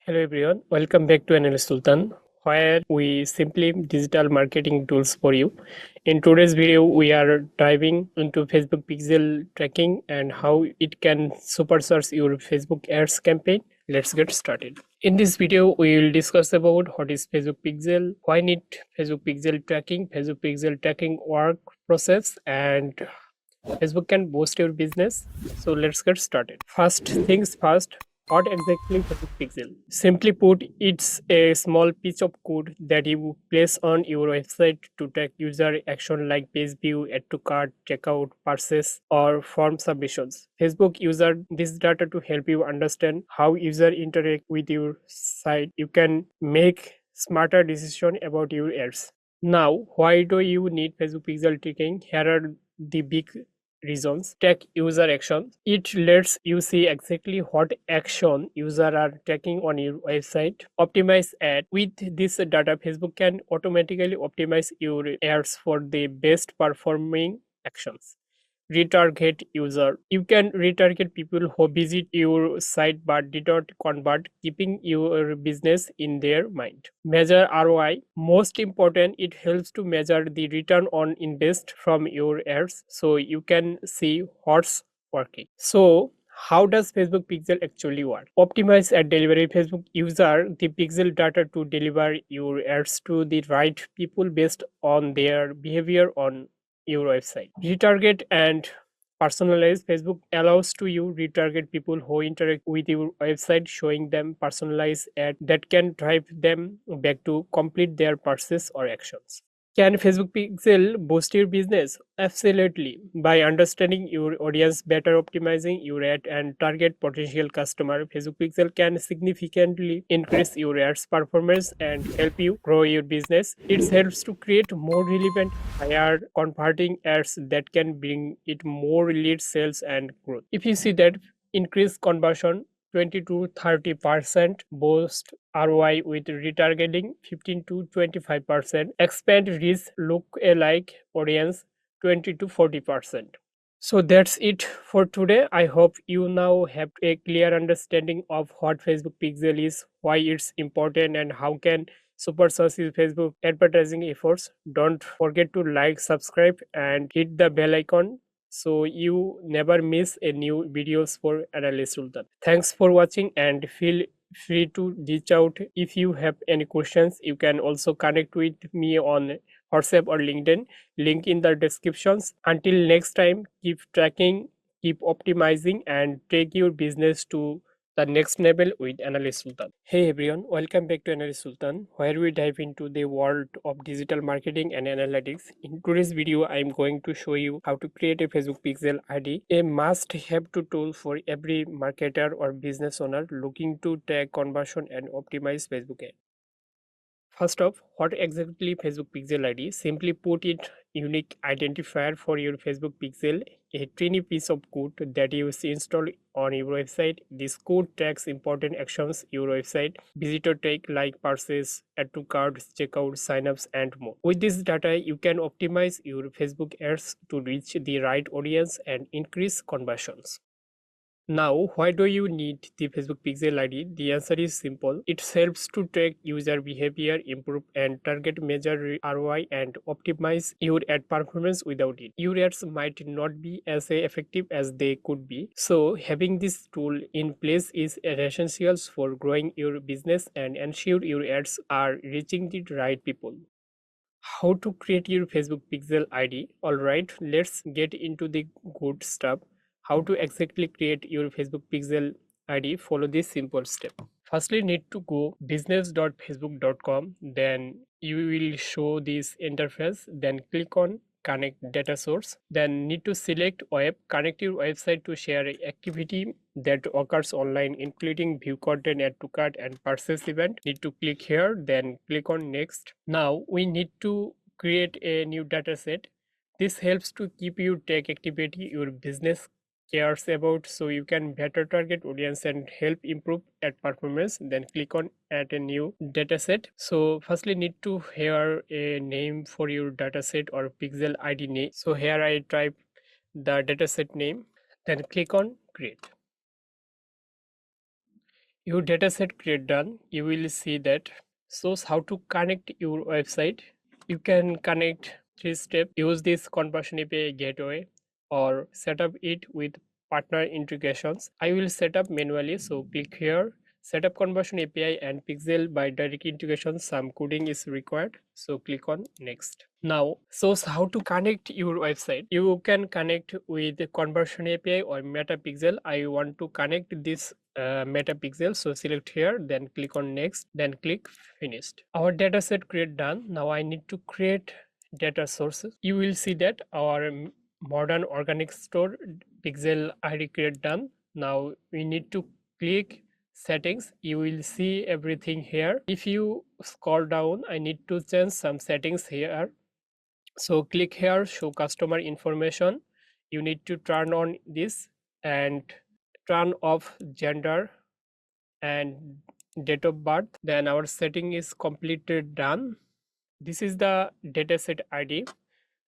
Hello everyone, welcome back to analystsultan, where we simply digital marketing tools for you. In today's video, we are diving into Facebook pixel tracking and how it can supercharge your Facebook ads campaign. Let's get started. In this video, we will discuss about what is Facebook pixel, why need Facebook pixel tracking work process, and Facebook can boost your business. So let's get started. First things first, what exactly Facebook Pixel? Simply put, it's a small piece of code that you place on your website to track user action like page view, add to cart, checkout, purchase, or form submissions. Facebook uses this data to help you understand how user interact with your site. You can make smarter decision about your ads. Now, why do you need Facebook Pixel tracking? Here are the big reasons. Track user actions. It lets you see exactly what action user are taking on your website. Optimize ad. With this data, Facebook can automatically optimize your ads for the best performing actions. Retarget user. You can retarget people who visit your site but did not convert, keeping your business in their mind. Measure ROI. Most important, it helps to measure the return on invest from your ads so you can see what's working. So how does Facebook Pixel actually work? Optimize ad delivery. Facebook user the pixel data to deliver your ads to the right people based on their behavior on your website. Retarget and personalize. Facebook allows to you retarget people who interact with your website, showing them personalized ad that can drive them back to complete their purchase or actions. Can Facebook Pixel boost your business? Absolutely. By understanding your audience better, optimizing your ad and target potential customer, Facebook Pixel can significantly increase your ads performance and help you grow your business. It helps to create more relevant, higher converting ads that can bring it more lead sales and growth. If you see that increase conversion 20 to 30%, boost ROI with retargeting 15 to 25%, expand reach look alike audience 20 to 40%. So that's it for today. I hope you now have a clear understanding of what Facebook Pixel is, why it's important, and how can supercharge your Facebook advertising efforts. Don't forget to like, subscribe, and hit the bell icon so you never miss a new videos for Analyst Sultan. Thanks for watching and feel free to reach out if you have any questions. You can also connect with me on WhatsApp or LinkedIn, link in the descriptions. Until next time, keep tracking, keep optimizing, and take your business to the next level with Analyst Sultan. Hey everyone, welcome back to Analyst Sultan, where we dive into the world of digital marketing and analytics. In today's video, I am going to show you how to create a Facebook Pixel ID, a must-have tool for every marketer or business owner looking to track conversion and optimize Facebook ad. First off, what exactly Facebook Pixel ID? Simply put, it unique identifier for your Facebook Pixel, a tiny piece of code that you install on your website. This code tracks important actions your website visitor take like purchase, add to cart, checkout, signups, and more. With this data, you can optimize your Facebook ads to reach the right audience and increase conversions. Now, why do you need the Facebook Pixel ID? The answer is simple. It helps to track user behavior, improve and target measure ROI, and optimize your ad performance without it. Your ads might not be as effective as they could be. So, having this tool in place is essential for growing your business and ensure your ads are reaching the right people. How to create your Facebook Pixel ID? Alright, let's get into the good stuff. How to exactly create your Facebook Pixel ID? Follow this simple step. Firstly, need to go business.facebook.com, then you will show this interface, then click on connect data source, then need to select web, connect your website to share activity that occurs online including view content, add to cart and purchase event. Need to click here, then click on next. Now we need to create a new data set. This helps to keep your tech activity your business cares about, so you can better target audience and help improve ad performance. Then click on add a new dataset. So firstly need to here a name for your dataset or pixel ID name. So here I type the dataset name, then click on create. your dataset create done, you will see that shows how to connect your website. You can connect 3 steps. Use this conversion API gateway or set up it with partner integrations. I will set up manually, so click here. Set up conversion API and Pixel by direct integration. Some coding is required, so click on next. Now shows how to connect your website. You can connect with the conversion API or Meta Pixel. I want to connect this Meta Pixel, so select here, then click on next, then click finished. Our dataset create done. Now I need to create data sources. You will see that our modern organic store pixel ID create done. Now we need to click settings. You will see everything here. If you scroll down, I need to change some settings here. So click here, show customer information. You need to turn on this and turn off gender and date of birth. Then our setting is completed done. This is the dataset ID.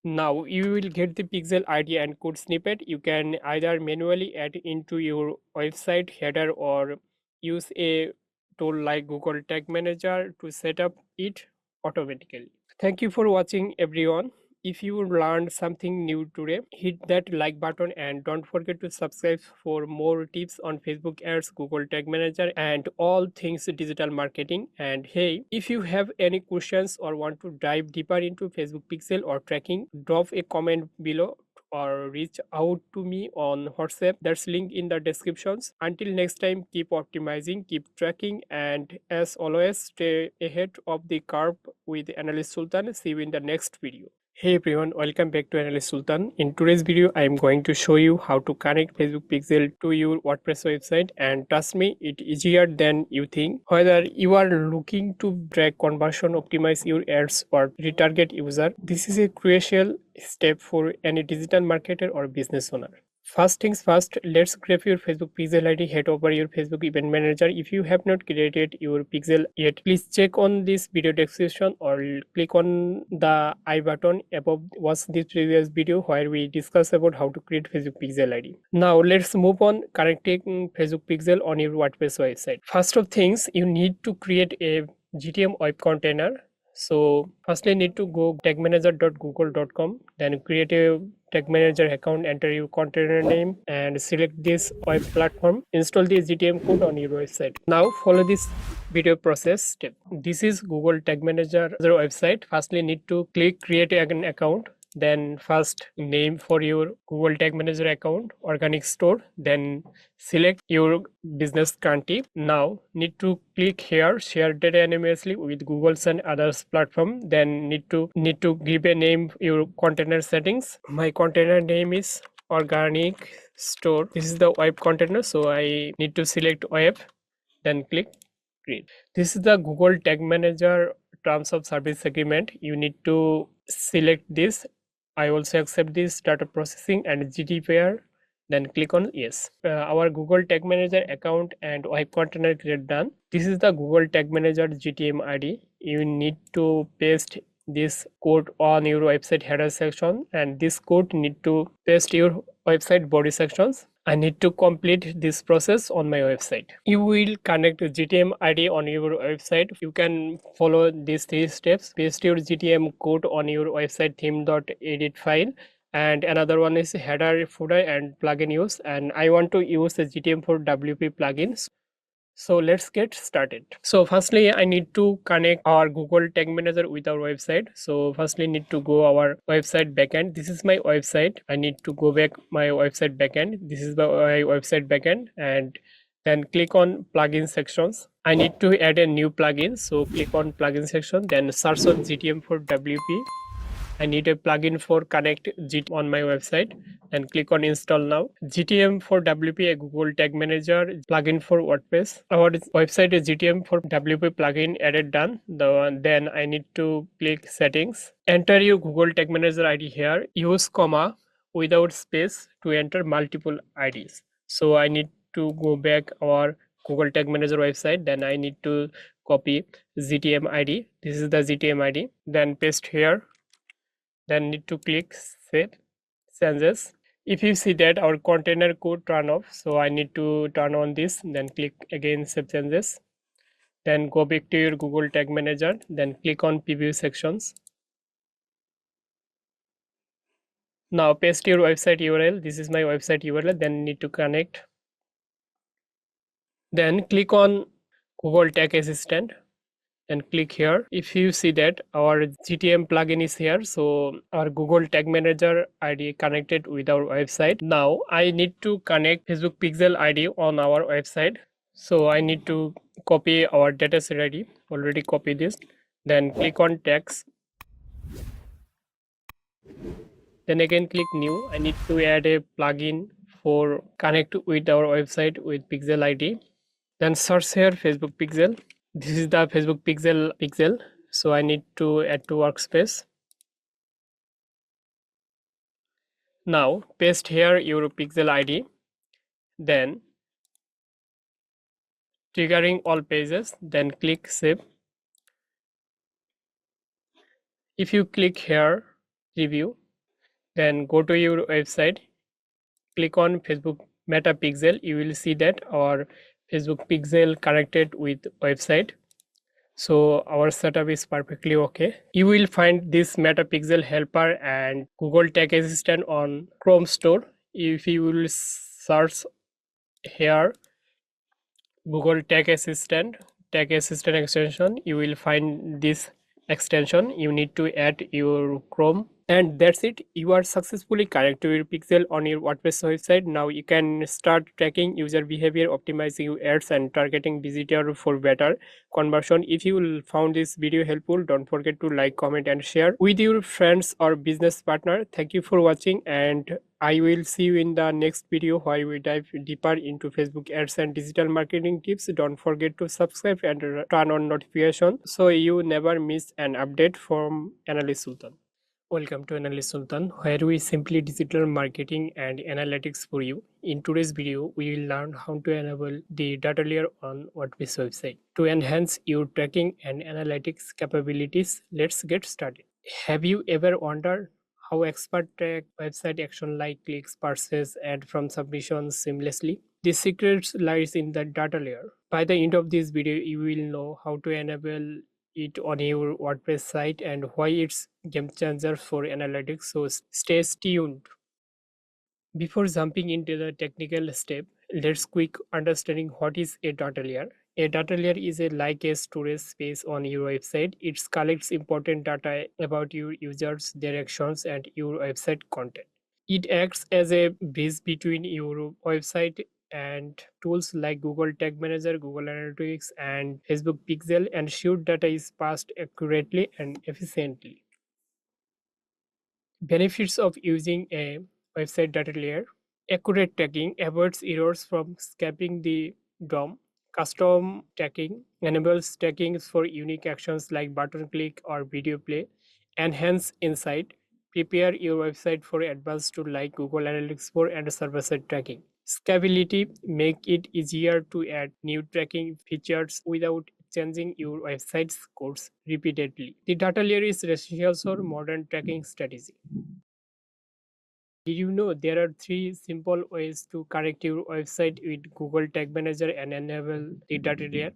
Now you will get the pixel ID and code snippet. You can either manually add into your website header or use a tool like Google Tag Manager to set up it automatically. Thank you for watching everyone. If you learned something new today, hit that like button and don't forget to subscribe for more tips on Facebook ads, Google Tag Manager, and all things digital marketing. And hey, if you have any questions or want to dive deeper into Facebook Pixel or tracking, drop a comment below or reach out to me on WhatsApp. That's link in the descriptions. Until next time, keep optimizing, keep tracking, and as always, stay ahead of the curve with Analyst Sultan. See you in the next video. Hey everyone, welcome back to Analyst Sultan. In today's video, I am going to show you how to connect Facebook Pixel to your WordPress website, and trust me, it's easier than you think. Whether you are looking to track conversion, optimize your ads, or retarget user, this is a crucial step for any digital marketer or business owner. First things first, let's grab your Facebook Pixel ID. Head over your Facebook Event Manager. If you have not created your Pixel yet, please check on this video description or click on the I button above. Watch this previous video where we discuss about how to create Facebook Pixel ID. Now let's move on connecting Facebook Pixel on your WordPress website. First of things, you need to create a GTM web container. So firstly need to go tagmanager.google.com, then create a tag manager account, enter your container name and select this web platform. Install the GTM code on your website. Now follow this video process step. This is Google Tag Manager website. Firstly need to click create an account, then first name for your Google Tag Manager account, organic store, then select your business country. Now need to click here share data anonymously with Google's and others platform. Then need to give a name your container settings. My container name is organic store. This is the web container, so I need to select web, then click create. This is the Google Tag Manager terms of service agreement. You need to select this. I also accept this data processing and GDPR, then click on yes. Our Google Tag Manager account and web container create done. This is the Google Tag Manager GTM ID. You need to paste this code on your website header section, and this code need to paste your website body sections. I need to complete this process on my website. You will connect GTM ID on your website. You can follow these 3 steps. Paste your GTM code on your website theme.edit file, and another one is header, footer, and plugin use. And I want to use the GTM for WP plugins. So let's get started. So firstly, I need to connect our Google Tag Manager with our website. So firstly, need to go our website backend. This is my website. I need to go back my website backend. This is my website backend, and then click on plugin sections. I need to add a new plugin. So click on plugin section, then search on GTM for WP. I need a plugin for connect GTM on my website, and click on install now. GTM for WP, a Google Tag Manager plugin for WordPress. Our website is GTM for WP plugin added done. Then I need to click settings. Enter your Google Tag Manager ID here. Use comma without space to enter multiple IDs. So I need to go back our Google Tag Manager website. Then I need to copy GTM ID. This is the GTM ID. Then paste here. Then need to click save changes. If you see that our container code turn off, so I need to turn on this, then click again save changes, then go back to your Google Tag Manager, then click on preview sections. Now paste your website URL. This is my website URL. Then need to connect. Then click on Google Tag Assistant and click here. If you see that our GTM plugin is here, so our Google Tag Manager ID connected with our website. Now I need to connect Facebook Pixel ID on our website. So I need to copy our dataset ID. Already copy this. Then click on tags. Then again click new. I need to add a plugin for connect with our website with Pixel ID. Then search here Facebook Pixel. This is the Facebook Pixel. So I need to add to workspace. Now paste here your Pixel ID. Then triggering all pages. Then click save. If you click here review, then go to your website. Click on Facebook Meta Pixel. You will see that our Facebook Pixel connected with website. So our setup is perfectly okay. You will find this Meta Pixel helper and Google Tag Assistant on Chrome Store. If you will search here Google Tag Assistant extension, you will find this extension. You need to add your Chrome, and that's it. You are successfully connected to your pixel on your WordPress website. Now you can start tracking user behavior, optimizing your ads, and targeting visitor for better conversion. If you found this video helpful, don't forget to like, comment, and share with your friends or business partner. Thank you for watching, and I will see you in the next video where we dive deeper into Facebook ads and digital marketing tips. Don't forget to subscribe and turn on notification so you never miss an update from Analyst Sultan. Welcome to Analyst Sultan, where we simply digital marketing and analytics for you. In today's video, we will learn how to enable the data layer on WordPress website to enhance your tracking and analytics capabilities. Let's get started. Have you ever wondered how expert track website action like clicks, purchase, and from submissions seamlessly? The secret lies in the data layer. By the end of this video, you will know how to enable it on your WordPress site and why it's game changer for analytics. So stay tuned. Before jumping into the technical step, let's quick understanding what is a data layer. A data layer is like a storage space on your website. It collects important data about your users, their actions, and your website content. It acts as a bridge between your website and tools like Google Tag Manager, Google Analytics, and Facebook Pixel, ensure data is passed accurately and efficiently. Benefits of using a website data layer. Accurate tagging avoids errors from skipping the DOM. Custom tagging enables tagging for unique actions like button click or video play. Enhance insight. Prepare your website for advanced tools like Google Analytics 4 and server-side tracking. Scalability make it easier to add new tracking features without changing your website's codes repeatedly. The data layer is essential for modern tracking strategy. Did you know there are three simple ways to connect your website with Google Tag Manager and enable the data layer?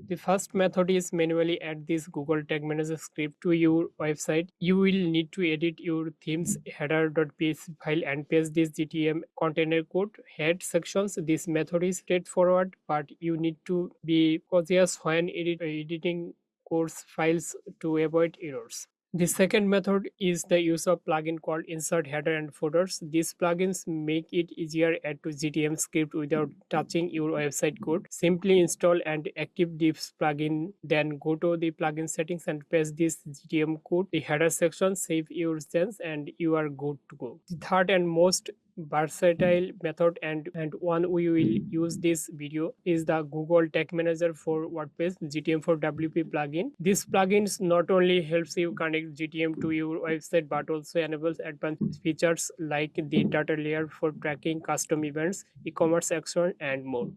The first method is manually add this Google Tag Manager script to your website. You will need to edit your theme's header.php file and paste this GTM container code head sections. This method is straightforward, but you need to be cautious when editing course files to avoid errors. The second method is the use of plugin called insert header and footers. These plugins make it easier to add to GTM script without touching your website code. Simply install and active this plugin, then go to the plugin settings and paste this GTM code. The header section, save your change, and you are good to go. The third and most versatile method and one we will use this video is the Google Tag Manager for WordPress GTM for WP plugin. This plugin not only helps you connect GTM to your website but also enables advanced features like the data layer for tracking custom events, e-commerce action, and more.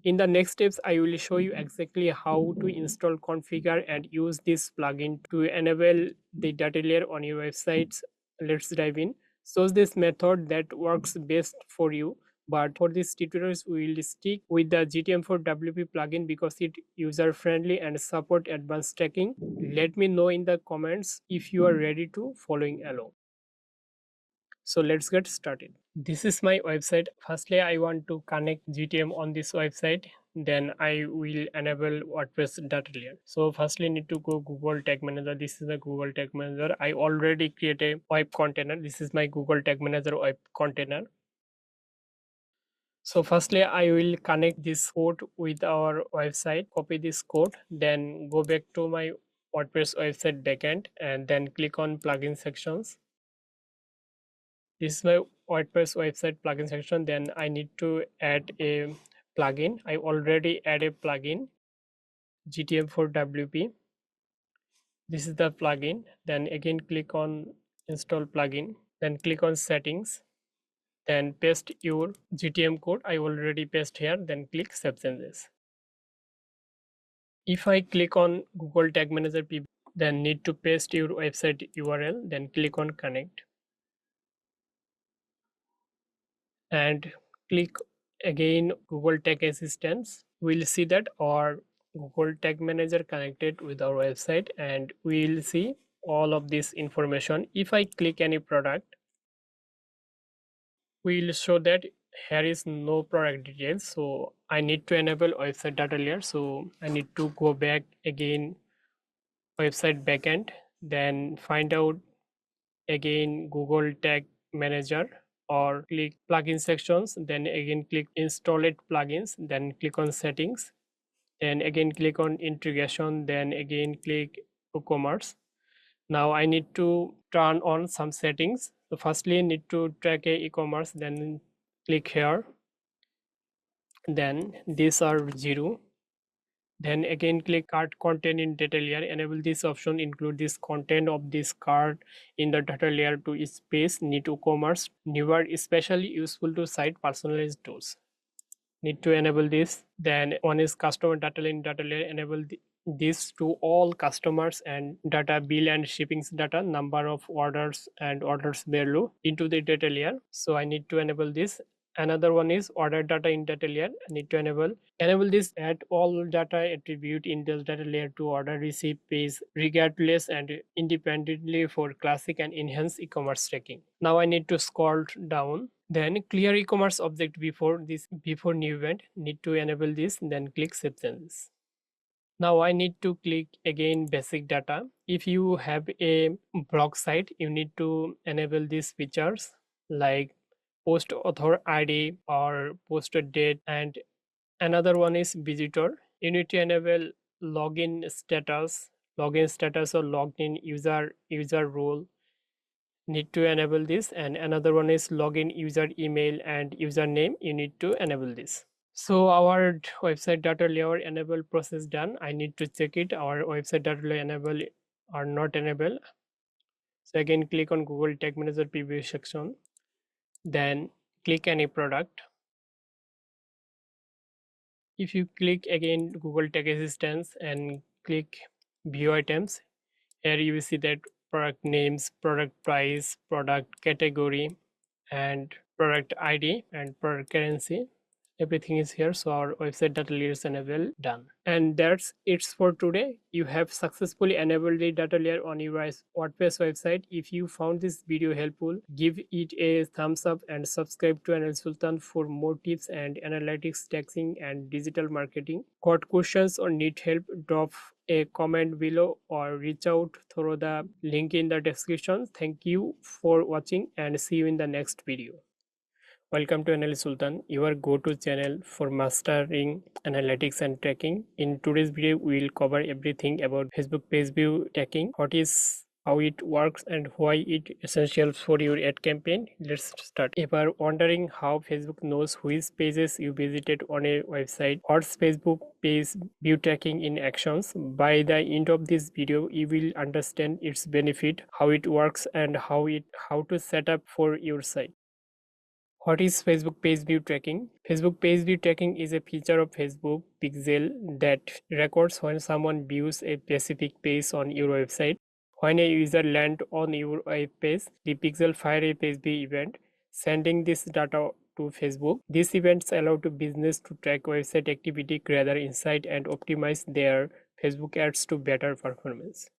In the next steps, I will show you exactly how to install, configure, and use this plugin to enable the data layer on your websites. Let's dive in. shows this method that works best for you. But for this tutorials, we will stick with the GTM4WP plugin because it user friendly and support advanced tracking. Let me know in the comments if you are ready to following along. So let's get started. This is my website. Firstly, I want to connect GTM on this website. Then I will enable WordPress data layer. So firstly, need to go Google Tag Manager. This is the Google Tag Manager. I already create a web container. This is my Google Tag Manager web container. So firstly, I will connect this code with our website, copy this code, then go back to my WordPress website backend and then click on plugin sections. This is my WordPress website plugin section. Then I need to add a plugin. I already add a plugin, GTM4WP. This is the plugin. Then again click on install plugin. Then click on settings. Then paste your GTM code. I already paste here. Then click save changes. If I click on Google Tag Manager PB, then need to paste your website URL. Then click on connect. And click again Google Tag Assistance. We'll see that our Google Tag Manager connected with our website, and we'll see all of this information. If I click any product, we'll show that here is no product details. So I need to enable website data layer. So I need to go back again website backend, then find out again Google Tag Manager, or click plugin sections, then again click install it plugins, then click on settings, then again click on integration, then again click e-commerce. Now I need to turn on some settings. So firstly need to track a e-commerce, then click here, then these are 0. Then again click cart content in data layer. Enable this option, include this content of this cart in the data layer to space need to commerce. Newer, especially useful to site personalized tools. Need to enable this. Then one is customer data in data layer. Enable this to all customers and data bill and shippings data, number of orders and orders value into the data layer. So I need to enable this. Another one is order data in data layer. I need to enable this, add all data attribute in this data layer to order, receive, page regardless and independently for classic and enhanced e-commerce tracking. Now I need to scroll down, then clear e-commerce object before new event. Need to enable this, then click save changes. Now I need to click again basic data. If you have a blog site, you need to enable these features like post author ID or posted date. And another one is visitor. You need to enable login status or logged in user role. Need to enable this. And another one is login user email and username. You need to enable this. So our website data layer enable process done. I need to check it. Our website data layer enable or not enable. So again click on Google Tag Manager preview section. Then click any product. If you click again Google Tag Assistance and click view items, here you will see that product names, product price, product category, and product ID and product currency. Everything is here. So our website data layer is enabled, done. And that's it for today. You have successfully enabled the data layer on your WordPress website. If you found this video helpful, give it a thumbs up and subscribe to Anil Sultan for more tips and analytics, taxing and digital marketing. Got questions or need help? Drop a comment below or reach out through the link in the description. Thank you for watching and see you in the next video. Welcome to Analyst Sultan, your go-to channel for mastering analytics and tracking. In today's video, we will cover everything about Facebook page view tracking, what is, how it works, and why it essential for your ad campaign. Let's start. If you are wondering how Facebook knows which pages you visited on a website, what's Facebook page view tracking in actions, by the end of this video, you will understand its benefit, how it works, and how to set up for your site. What is Facebook page view tracking? Facebook page view tracking is a feature of Facebook Pixel that records when someone views a specific page on your website. When a user lands on your web page, the pixel fire a page view event, sending this data to Facebook. These events allow to business to track website activity, gather insight, and optimize their Facebook ads to better performance.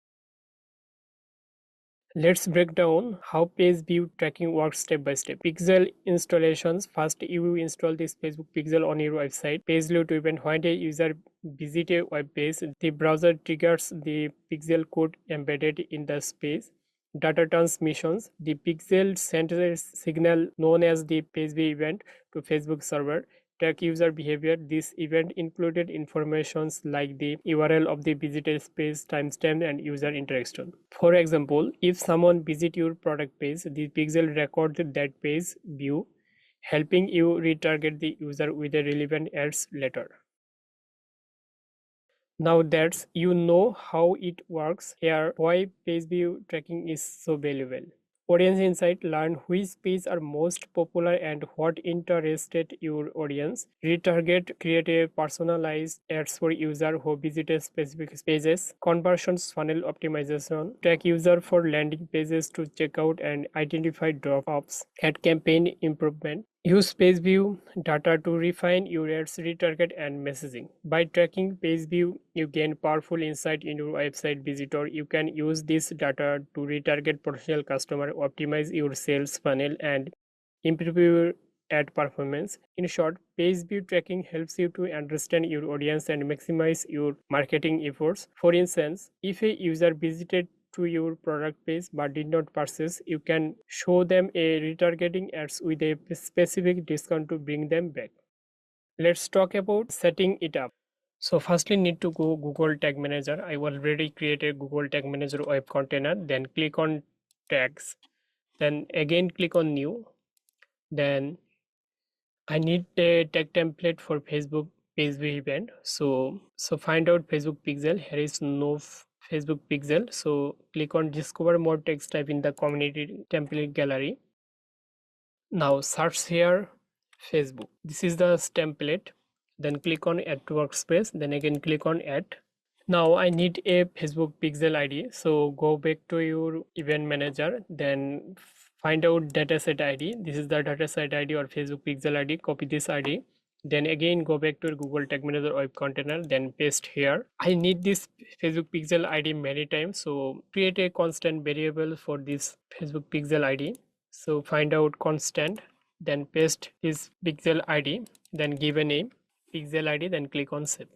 Let's break down how page view tracking works step by step. Pixel installations. First, you install this Facebook pixel on your website. Page load event. When a user visits a web page, the browser triggers the pixel code embedded in the space. Data transmissions. The pixel sends a signal known as the page view event to Facebook server. Track user behavior. This event included informations like the URL of the visited page, timestamp, and user interaction. For example, if someone visits your product page, the pixel records that page view, helping you retarget the user with a relevant ads later. Now that you know how it works, here why page view tracking is so valuable. Audience insight. Learn which pages are most popular and what interested your audience. Retarget. Create a personalized ads for user who visited specific pages. Conversions funnel optimization. Track user for landing pages to checkout and identify drop-offs. Ad campaign improvement. Use page view data to refine your ads, retarget, and messaging. By tracking page view, you gain powerful insight into your website visitor. You can use this data to retarget potential customer, optimize your sales funnel, and improve your ad performance. In short, page view tracking helps you to understand your audience and maximize your marketing efforts. For instance, if a user visited to your product page but did not purchase, you can show them a retargeting ads with a specific discount to bring them back. Let's talk about setting it up. So firstly need to go Google Tag Manager. I already created Google Tag Manager web container. Then click on tags. Then again click on new. Then I need a tag template for Facebook page view event. So find out Facebook pixel. Here is no Facebook pixel. So click on discover more text type in the community template gallery. Now search here Facebook. This is the template. Then click on add to workspace. Then again click on add. Now I need a Facebook pixel ID. So go back to your event manager. Then find out dataset ID. This is the dataset ID or Facebook pixel ID. Copy this ID. Then again go back to your Google Tag Manager web container. Then paste here. I need this Facebook pixel ID many times. So create a constant variable for this Facebook pixel ID. So find out constant. Then paste this pixel ID. Then give a name pixel ID. Then click on save.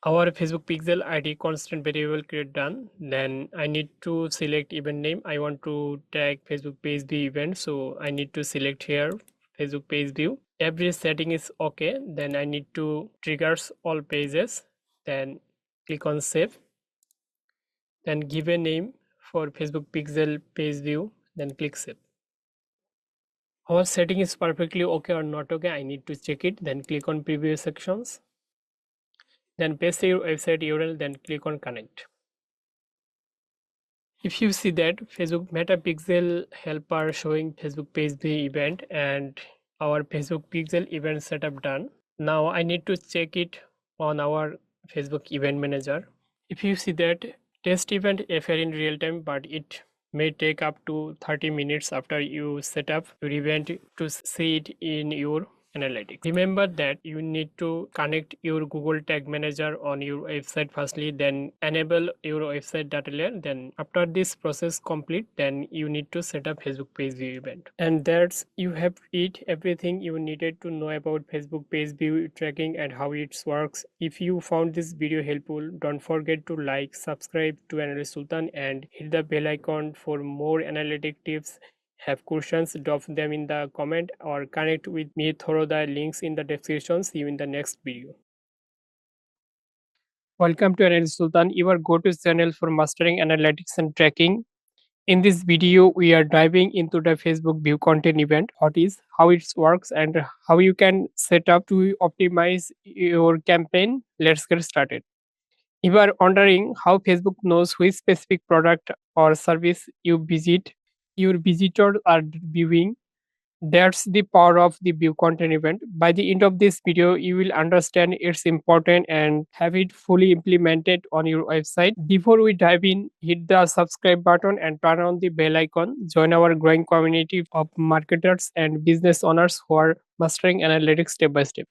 Our Facebook pixel ID constant variable create done. Then I need to select event name. I want to tag Facebook page view event. So I need to select here Facebook page view. Every setting is okay. Then I need to triggers all pages. Then click on save. Then give a name for Facebook pixel page view. Then click save. Our setting is perfectly okay or not okay. I need to check it. Then click on preview sections. Then paste your website URL. Then click on connect. If you see that Facebook Meta Pixel helper showing Facebook page view event and our Facebook Pixel event setup done. Now I need to check it on our Facebook event manager. If you see that test event appear in real time, but it may take up to 30 minutes after you set up your event to see it in your analytics. Remember that you need to connect your Google Tag Manager on your website firstly, then enable your website data layer. Then after this process complete, then you need to set up Facebook page view event. And that's you have it everything you needed to know about Facebook page view tracking and how it works. If you found this video helpful, don't forget to like, subscribe to Analyst Sultan and hit the bell icon for more analytic tips. Have questions, drop them in the comment or connect with me through the links in the description. See you in the next video. Welcome to Analyst Sultan, your go-to channel for mastering analytics and tracking. In this video, we are diving into the Facebook view content event, what is, how it works, and how you can set up to optimize your campaign. Let's get started. If you are wondering how Facebook knows which specific product or service your visitors are viewing, That's the power of the view content event. By the end of this video, you will understand its importance and have it fully implemented on your website. Before we dive in, hit the subscribe button and turn on the bell icon. Join our growing community of marketers and business owners who are mastering analytics step by step.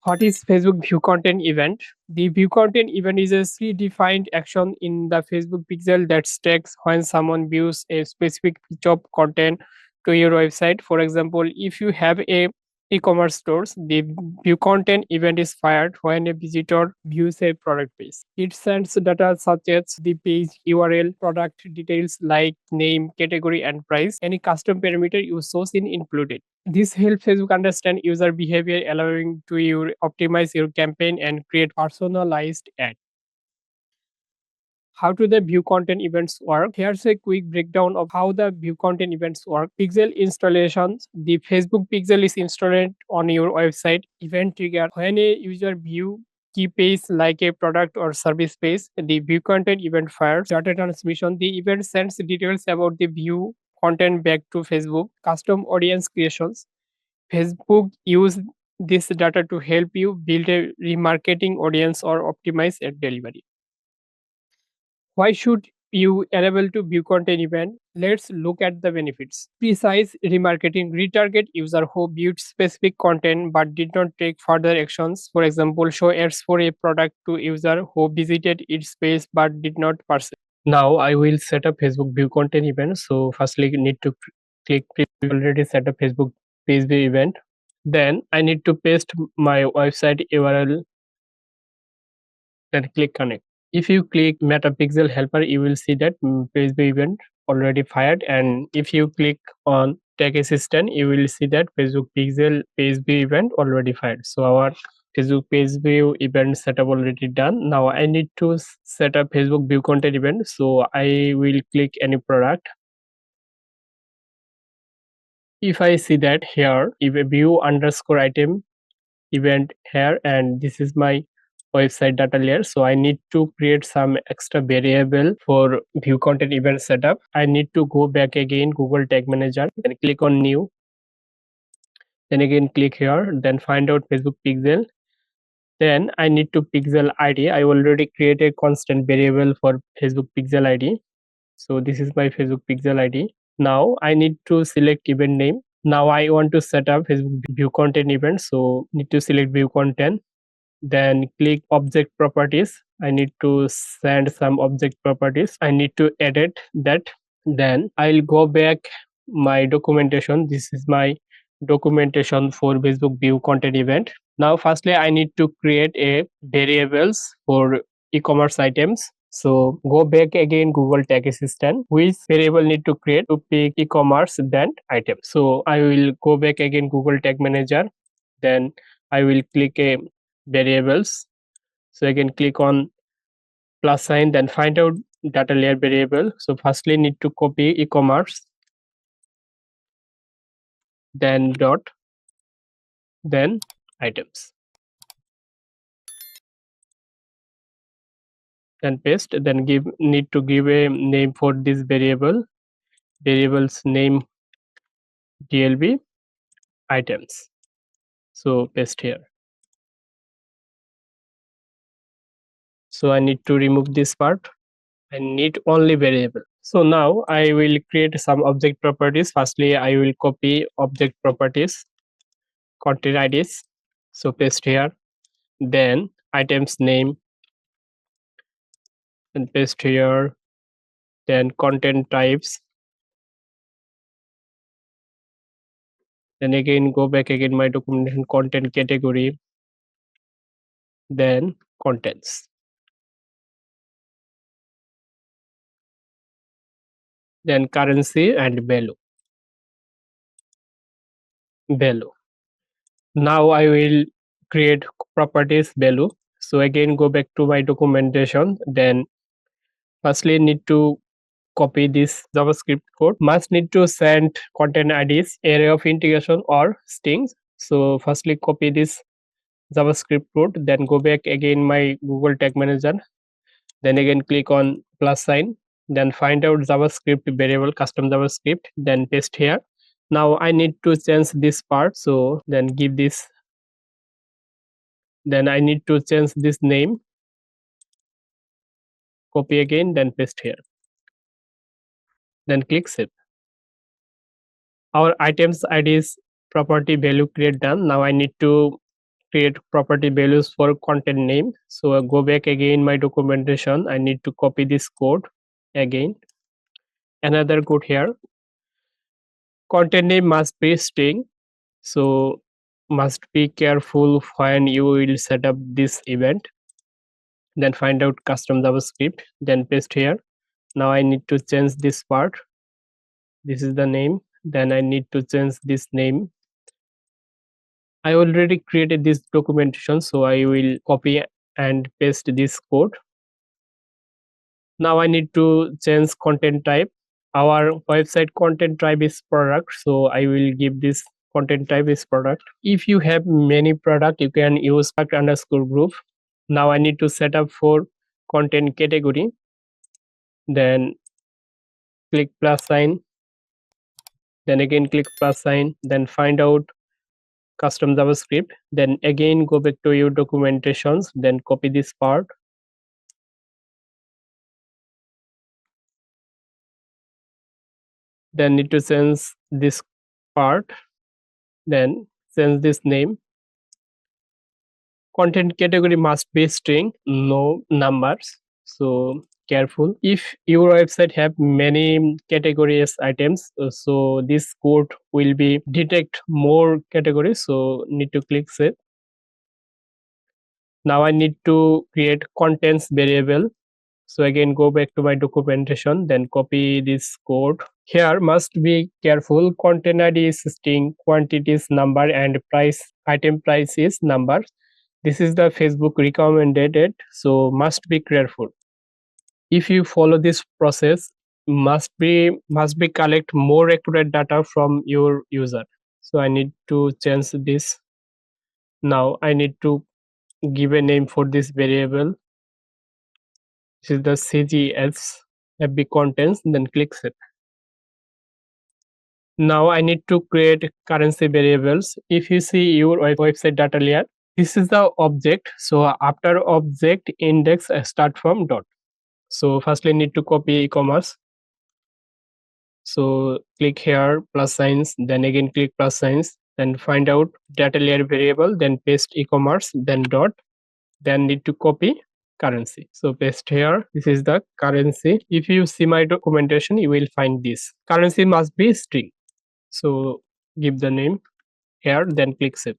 What is Facebook view content event? The view content event is a predefined action in the Facebook pixel that tracks when someone views a specific piece of content to your website. For example, if you have a e-commerce stores, the view content event is fired when a visitor views a product page. It sends data such as the page URL, product details like name, category, and price. Any custom parameter you source in included. This helps Facebook understand user behavior, allowing to you optimize your campaign and create personalized ads. How do the view content events work? Here's a quick breakdown of how the view content events work. Pixel installations. The Facebook pixel is installed on your website. Event trigger. When a user view key page like a product or service page, the view content event fires. Data transmission. The event sends details about the view content back to Facebook. Custom audience creations. Facebook use this data to help you build a remarketing audience or optimize ad delivery. Why should you enable to view content event? Let's look at the benefits. Precise remarketing. Retarget user who viewed specific content but did not take further actions. For example, show ads for a product to user who visited its page but did not purchase. Now I will set up Facebook view content event. So firstly, you need to click already set up Facebook page view event. Then I need to paste my website URL and click connect. If you click Metapixel helper, you will see that page view event already fired. And if you click on tag assistant, you will see that Facebook pixel page view event already fired. So our Facebook page view event setup already done. Now I need to set up Facebook view content event. So I will click any product. If I see that here, if a view underscore item event here, and this is my website data layer, so I need to create some extra variable for view content event setup. I need to go back again Google Tag Manager and click on new, then again click here, then find out Facebook pixel. Then I need to pixel ID. I already created constant variable for Facebook pixel ID, so this is my Facebook pixel ID. Now I need to select event name. Now I want to set up Facebook view content event, so need to select view content, then click object properties. I need to send some object properties. I need to edit that. Then I'll go back my documentation. This is my documentation for Facebook view content event. Now firstly I need to create a variables for e-commerce items. So go back again Google Tag Assistant. Which variable need to create to pick e-commerce then item. So I will go back again Google Tag Manager. Then I will click a variables. So I can click on plus sign, then find out data layer variable. So firstly need to copy e-commerce, then dot, then items, then paste, then need to give a name for this variable. Variables name DLB items. So paste here. So I need to remove this part. I need only variable. So now I will create some object properties. Firstly I will copy object properties, content IDs. So paste here. Then items name and paste here. Then content types. Then again go back again my documentation, content category. Then contents. Then currency and value. Value. Now I will create properties value. So again go back to my documentation. Then firstly need to copy this JavaScript code. Must need to send content IDs, array of integration or strings. So firstly copy this JavaScript code, then go back again my Google Tag Manager, then again click on plus sign, then find out JavaScript variable, custom JavaScript, then paste here. Now I need to change this part, so then give this, then I need to change this name, copy again, then paste here, then click save. Our items IDs property value create done. Now I need to create property values for content name. So I go back again my documentation. I need to copy this code again. Another code here. Content name must be string. So must be careful when you will set up this event. Then find out custom JavaScript. Then paste here. Now I need to change this part. This is the name. Then I need to change this name. I already created this documentation, so I will copy and paste this code. Now I need to change content type. Our website content type is product, so I will give this content type is product. If you have many product, you can use product underscore group. Now I need to set up for content category. Then click plus sign. Then again click plus sign. Then find out custom JavaScript. Then again go back to your documentations. Then copy this part. Then need to change this part, then change this name. Content category must be string, no numbers, so careful. If your website have many categories items, so this code will be detect more categories, so need to click save. Now I need to create contents variable. So again go back to my documentation, then copy this code. Here must be careful, content ID is string, quantities number, and price, item price is number. This is the Facebook recommended, so must be careful. If you follow this process, must be collect more accurate data from your user. So I need to change this. Now I need to give a name for this variable. This is the CGS FB contents, then click save. Now I need to create currency variables. If you see your website data layer, this is the object. So after object index start from dot. So firstly need to copy e-commerce. So click here plus signs, then again click plus signs, then find out data layer variable, then paste e-commerce, then dot, then need to copy currency. So paste here. This is the currency. If you see my documentation, you will find this. Currency must be string. So give the name here, then click save.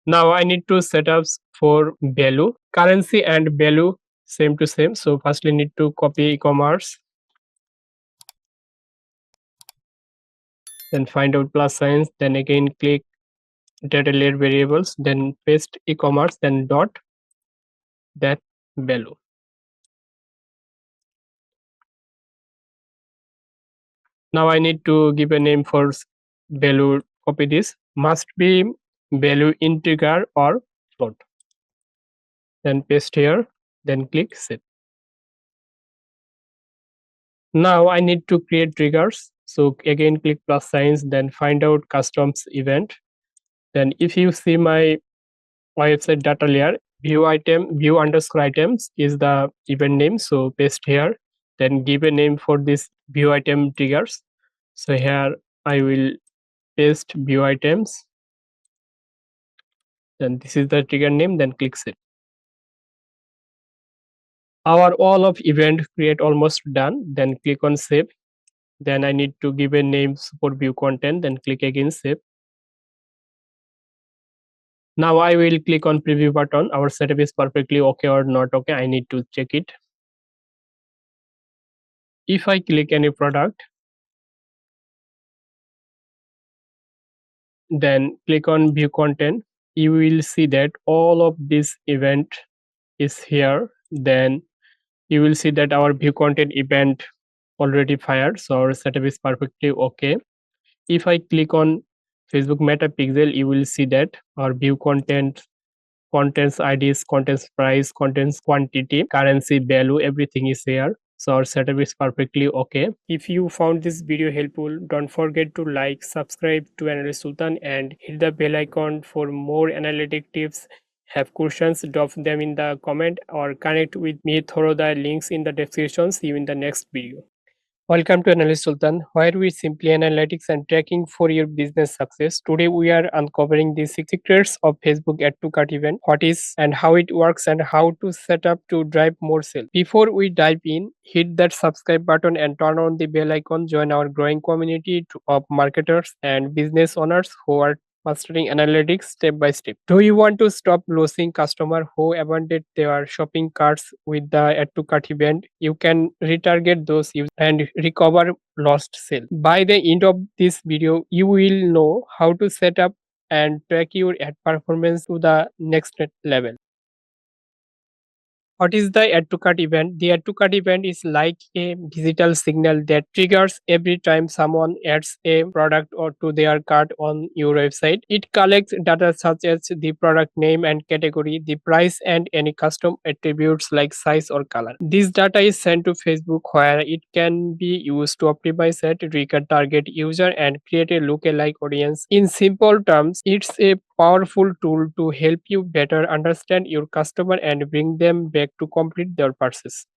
Now I need to set up for value. Currency and value same to same. So firstly need to copy e-commerce, then find out plus signs, then again click data layer variables, then paste e-commerce, then dot that value. Now I need to give a name for value. Copy this. Must be value integer or float. Then paste here, then click save. Now I need to create triggers. So again click plus signs, then find out customs event. Then if you see my website data layer, view item, view underscore items is the event name. So paste here, then give a name for this view item triggers. So here I will paste view items. Then this is the trigger name, then click save. Our all of event create almost done, then click on save. Then I need to give a name for view content, then click again save. Now I will click on preview button. Our setup is perfectly okay or not okay. I need to check it. If I click any product, then click on view content, you will see that all of this event is here. Then you will see that our view content event already fired. So our setup is perfectly okay. If I click on Facebook meta pixel, you will see that our view content, contents IDs, contents price, contents quantity, currency value, everything is here. So our setup is perfectly okay. If you found this video helpful, don't forget to like, subscribe to Analyst Sultan and hit the bell icon for more analytic tips. Have questions, drop them in the comment or connect with me through the links in the description. See you in the next video. Welcome to Analyst Sultan, where we simply analytics and tracking for your business success. Today we are uncovering the secrets of Facebook Add to Cart event, what is and how it works, and how to set up to drive more sales. Before we dive in, hit that subscribe button and turn on the bell icon. Join our growing community of marketers and business owners who are mastering analytics step by step. Do you want to stop losing customer who abandoned their shopping carts with the add to cart event? You can retarget those users and recover lost sale. By the end of this video, you will know how to set up and track your ad performance to the next level. What is the add to cart event? The add to cart event is like a digital signal that triggers every time someone adds a product or to their cart on your website. It collects data such as the product name and category, the price, and any custom attributes like size or color. This data is sent to Facebook where it can be used to optimize ad, target user, and create a lookalike audience. In simple terms, it's a powerful tool to help you better understand your customer and bring them back to complete their purchase.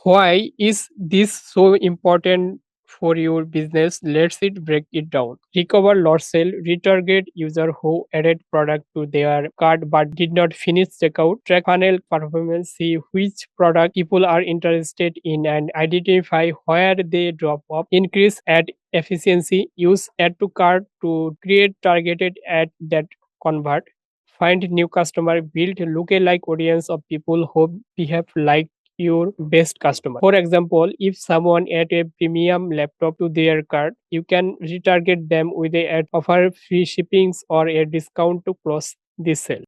Why is this so important for your business? Let's it break it down. Recover lost sale, retarget user who added product to their cart but did not finish checkout, track funnel performance, see which product people are interested in and identify where they drop off, increase ad efficiency, use add to cart to create targeted ad that convert, find new customer, build lookalike audience of people who behave like your best customer. For example, if someone add a premium laptop to their cart, you can retarget them with a ad, offer free shippings or a discount to close this sale.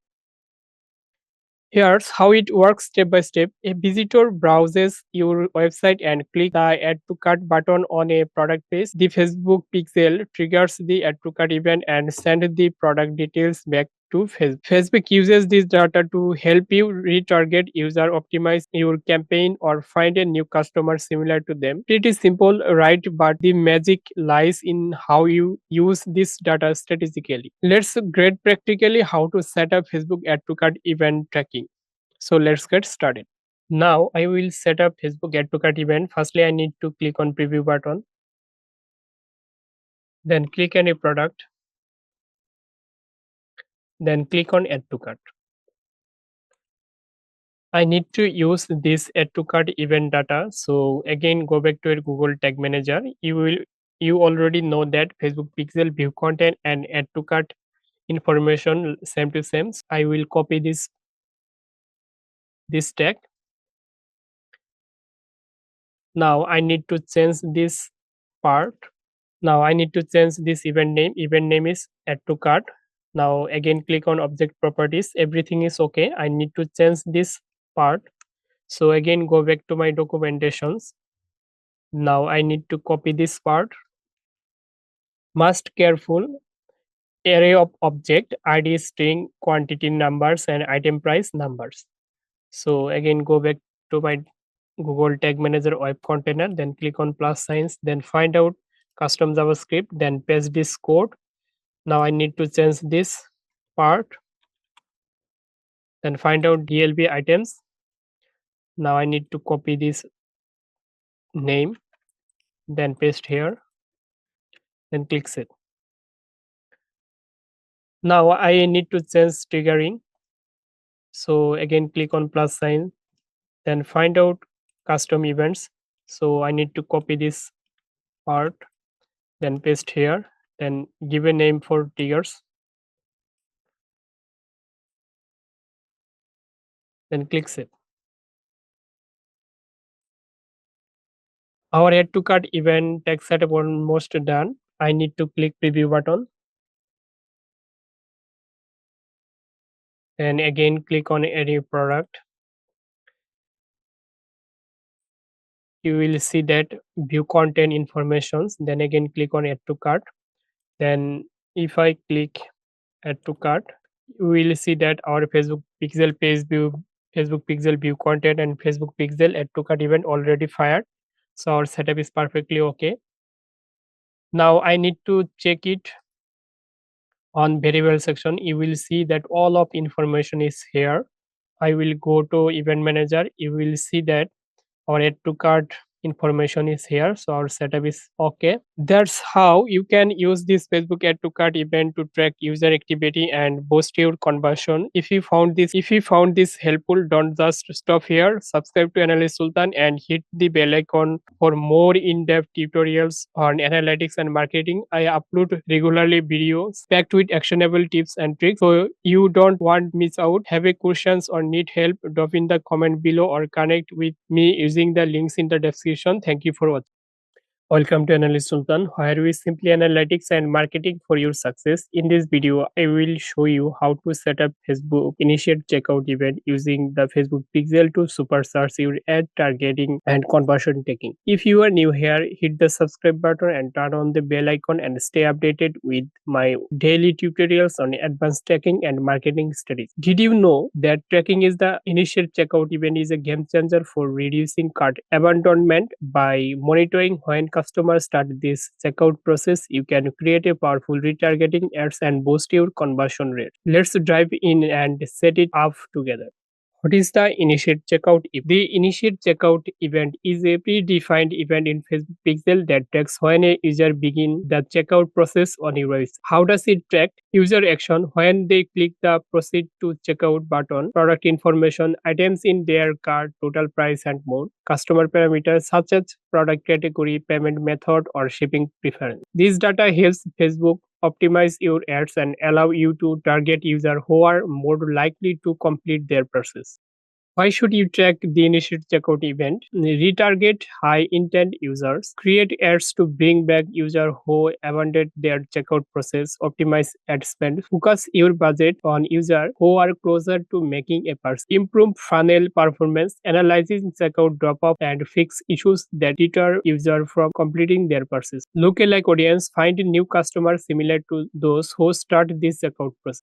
Here's how it works step by step. A visitor browses your website and click the Add to Cart button on a product page. The Facebook pixel triggers the Add to Cart event and sends the product details back to Facebook. Facebook uses this data to help you retarget user, optimize your campaign, or find a new customer similar to them. Pretty simple, right? But the magic lies in how you use this data strategically. Let's get practically how to set up Facebook Add to Cart event tracking. So let's get started. Now I will set up Facebook Add to Cart event. Firstly, I need to click on preview button. Then click any product. Then click on Add to Cart. I need to use this Add to Cart event data. So again, go back to your Google Tag Manager. You already know that Facebook Pixel view content and Add to Cart information same to same. So I will copy this tag. Now I need to change this part. Now I need to change this event name. Event name is Add to Cart. Now again click on object properties. Everything is okay. I need to change this part. So again go back to my documentations. Now I need to copy this part. Must careful array of object id string quantity numbers and item price numbers. So again go back to my Google Tag Manager web container, then click on plus signs, then find out custom JavaScript, then paste this code. Now I need to change this part, then find out DLB items. Now I need to copy this name, then paste here, then click save. Now I need to change triggering. So again click on plus sign, then find out custom events. So I need to copy this part, then paste here, then give a name for triggers, then click save. Our add to cart event tag setup almost done. I need to click preview button. Then again click on any product. You will see that view content informations. Then again click on add to cart. Then if I click add to cart, you will see that our Facebook pixel page view Facebook pixel view content and Facebook pixel add to cart event already fired. So our setup is perfectly okay. Now I need to check it on variable section. You will see that all of information is here. I will go to event manager. You will see that our add to cart information is here, so our setup is okay. That's how you can use this Facebook add to cart event to track user activity and boost your conversion. If you found this helpful, don't just stop here. Subscribe to Analyst Sultan and hit the bell icon for more in-depth tutorials on analytics and marketing. I upload regularly videos packed with actionable tips and tricks, so you don't want to miss out. Have a questions or need help, drop in the comment below or connect with me using the links in the description. Thank you for watching. Welcome to Analyst Sultan, where we simply analytics and marketing for your success. In this video, I will show you how to set up Facebook initiate checkout event using the Facebook pixel to supercharge your ad targeting and conversion taking. If you are new here, hit the subscribe button and turn on the bell icon and stay updated with my daily tutorials on advanced tracking and marketing strategies. Did you know that tracking is the initial checkout event is a game changer for reducing cart abandonment? By monitoring when customers start this checkout process, you can create a powerful retargeting ads and boost your conversion rate. Let's dive in and set it up together. What is the initiate checkout event? The initiate checkout event is a predefined event in Facebook Pixel that tracks when a user begins the checkout process on your website. How does it track? User action when they click the proceed to checkout button, product information, items in their cart, total price and more, customer parameters such as product category, payment method or shipping preference. This data helps Facebook optimize your ads and allow you to target users who are more likely to complete their purchase. Why should you track the initiate checkout event? Retarget high intent users. Create ads to bring back users who abandoned their checkout process. Optimize ad spend. Focus your budget on users who are closer to making a purchase. Improve funnel performance. Analyzing checkout drop off and fix issues that deter users from completing their purchase. Lookalike audience. Find new customers similar to those who start this checkout process.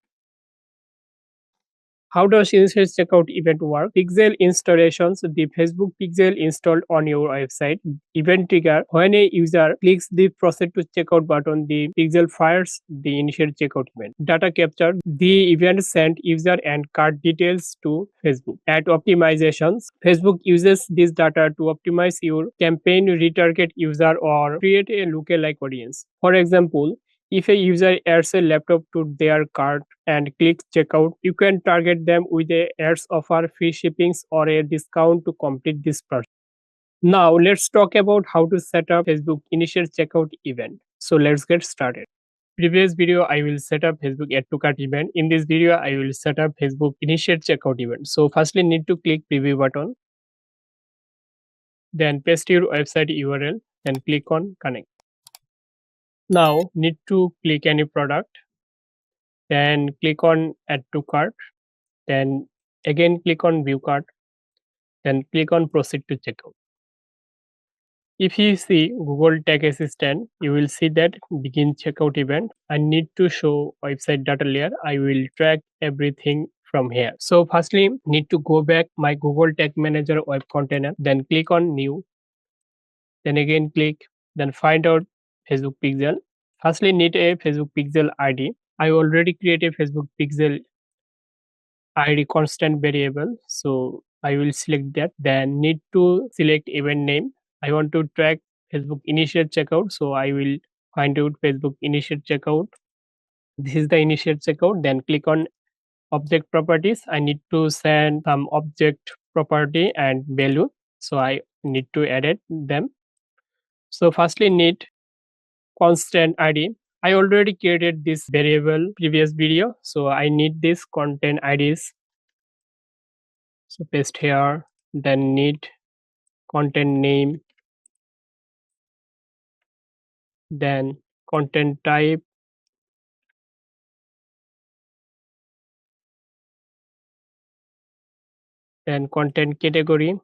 How does initial checkout event work? Pixel installations. The Facebook pixel installed on your website. Event trigger. When a user clicks the proceed to checkout button, the pixel fires the initial checkout event. Data capture. The event sent user and cart details to Facebook. Ad optimizations. Facebook uses this data to optimize your campaign, retarget user, or create a lookalike audience. For example, if a user adds a laptop to their cart and clicks checkout, you can target them with a ads offer, free shippings or a discount to complete this purchase. Now let's talk about how to set up Facebook initial checkout event. So let's get started. Previous video I will set up Facebook add to cart event. In this video I will set up Facebook initiate checkout event. So firstly need to click preview button, then paste your website URL and click on connect. Now need to click any product, then click on add to cart, then again click on view cart, then click on proceed to checkout. If you see Google Tag Assistant, you will see that begin checkout event. I need to show website data layer. I will track everything from here. So firstly need to go back my Google Tag Manager web container, then click on new, then again click, then find out Facebook pixel. Firstly need a Facebook pixel ID. I already created a Facebook pixel ID constant variable, so I will select that. Then need to select event name. I want to track Facebook initial checkout, so I will find out Facebook initial checkout. This is the initial checkout. Then click on object properties. I need to send some object property and value, so I need to edit them. So firstly need constant ID. I already created this variable previous video, so I need this content IDs. So paste here, then need content name, then content type, then content category,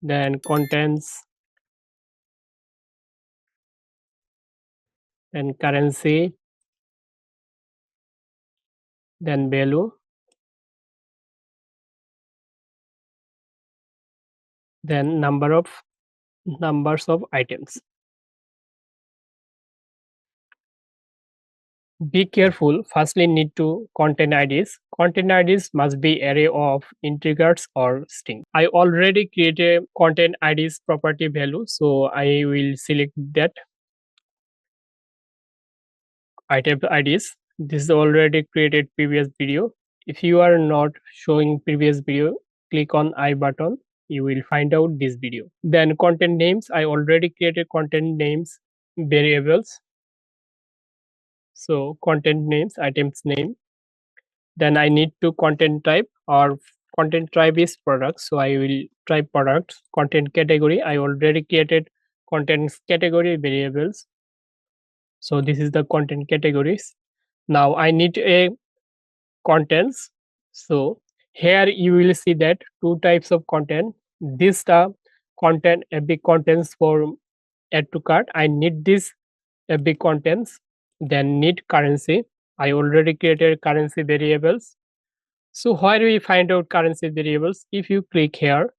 then contents, then currency, then value, then numbers of items. Be careful. Firstly, need to content IDs. Content IDs must be array of integers or string. I already created content IDs property value, so I will select that item IDs. This is already created previous video. If you are not showing previous video, click on I button. You will find out this video. Then content names. I already created content names variables. So content names, items name. Then I need to content type, or content type is product, so I will type products. Content category, I already created content category variables, so this is the content categories. Now I need a contents, so here you will see that two types of content. This the content a big contents for add to cart. I need this a big contents. Then need currency, I already created currency variables. So where we find out currency variables? If you click here,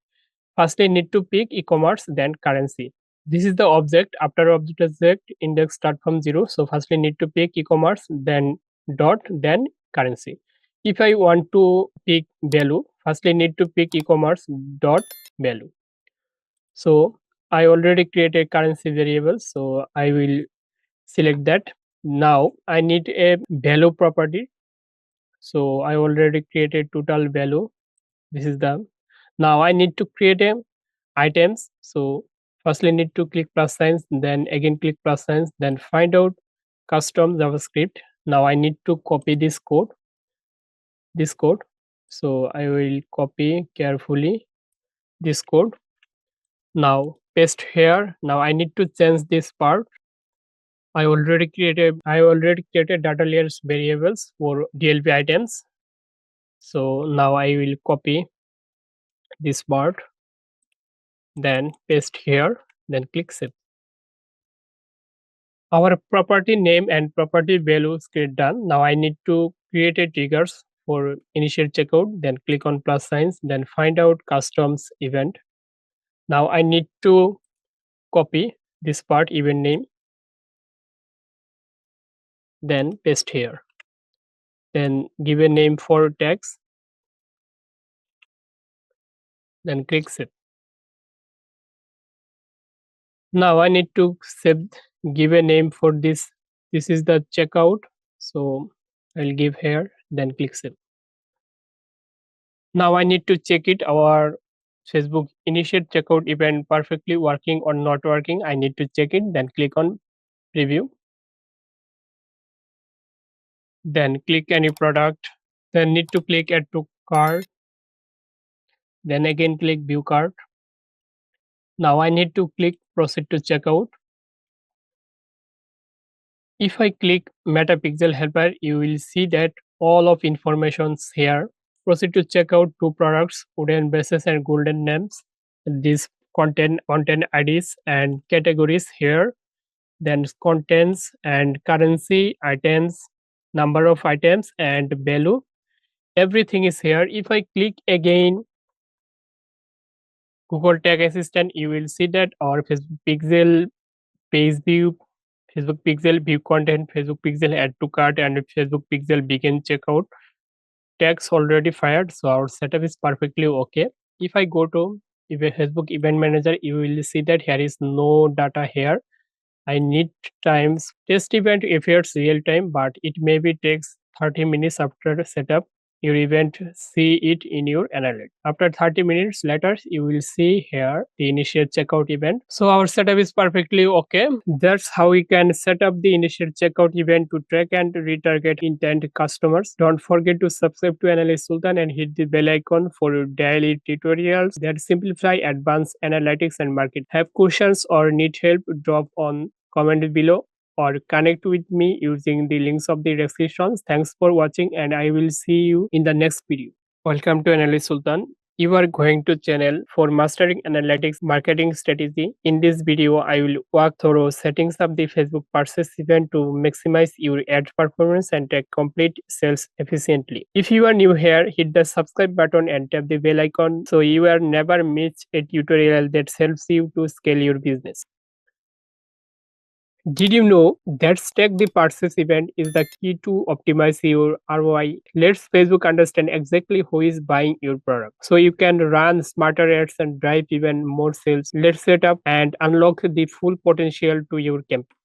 firstly need to pick e-commerce, then currency. This is the object. After object index start from 0. So firstly need to pick e-commerce, then dot, then currency. If I want to pick value, firstly need to pick e-commerce dot value. So I already created currency variable, so I will select that. Now I need a value property. So I already created total value. This is the, now I need to create a items. So firstly need to click plus signs, then again click plus signs, then find out custom JavaScript. Now I need to copy this code. So I will copy carefully this code. Now paste here. Now I need to change this part. I already created data layers variables for DLP items. So now I will copy this part, then paste here, then click save. Our property name and property values get done. Now I need to create a triggers for initial checkout, then click on plus signs, then find out customs event. Now I need to copy this part event name, then paste here, then give a name for tags, then click save. Now I need to save, give a name for this. This is the checkout, so I'll give here, then click save. Now I need to check it, our Facebook initiate checkout event perfectly working or not working. I need to check it, then click on preview, then click any product, then need to click add to cart, then again click view cart. Now I need to click proceed to checkout. If I click meta pixel helper, you will see that all of informations here. Proceed to check out two products, wooden bases and golden names. This content IDs and categories here. Then contents and currency, items, number of items and value. Everything is here. If I click again Google Tag Assistant, you will see that our Facebook Pixel page view, Facebook Pixel view content, Facebook Pixel add to cart, and Facebook Pixel begin checkout tags already fired. So our setup is perfectly okay. If I go to Facebook Event Manager, you will see that here is no data here. I need times test event if it's real time, but it maybe takes 30 minutes after setup. Your event see it in your analytics. After 30 minutes later, you will see here the initial checkout event. So our setup is perfectly okay. That's how we can set up the initial checkout event to track and retarget intent customers. Don't forget to subscribe to Analyst Sultan and hit the bell icon for daily tutorials that simplify advanced analytics and market. Have questions or need help? Drop on comment below or connect with me using the links of the descriptions. Thanks for watching and I will see you in the next video. Welcome to Analyst Sultan. You are going to channel for mastering analytics marketing strategy. In this video, I will walk through settings of the Facebook purchase event to maximize your ad performance and take complete sales efficiently. If you are new here, hit the subscribe button and tap the bell icon so you will never miss a tutorial that helps you to scale your business. Did you know that stack the purchase event is the key to optimize your ROI? Let's Facebook understand exactly who is buying your product so you can run smarter ads and drive even more sales. Let's set up and unlock the full potential to your campaign.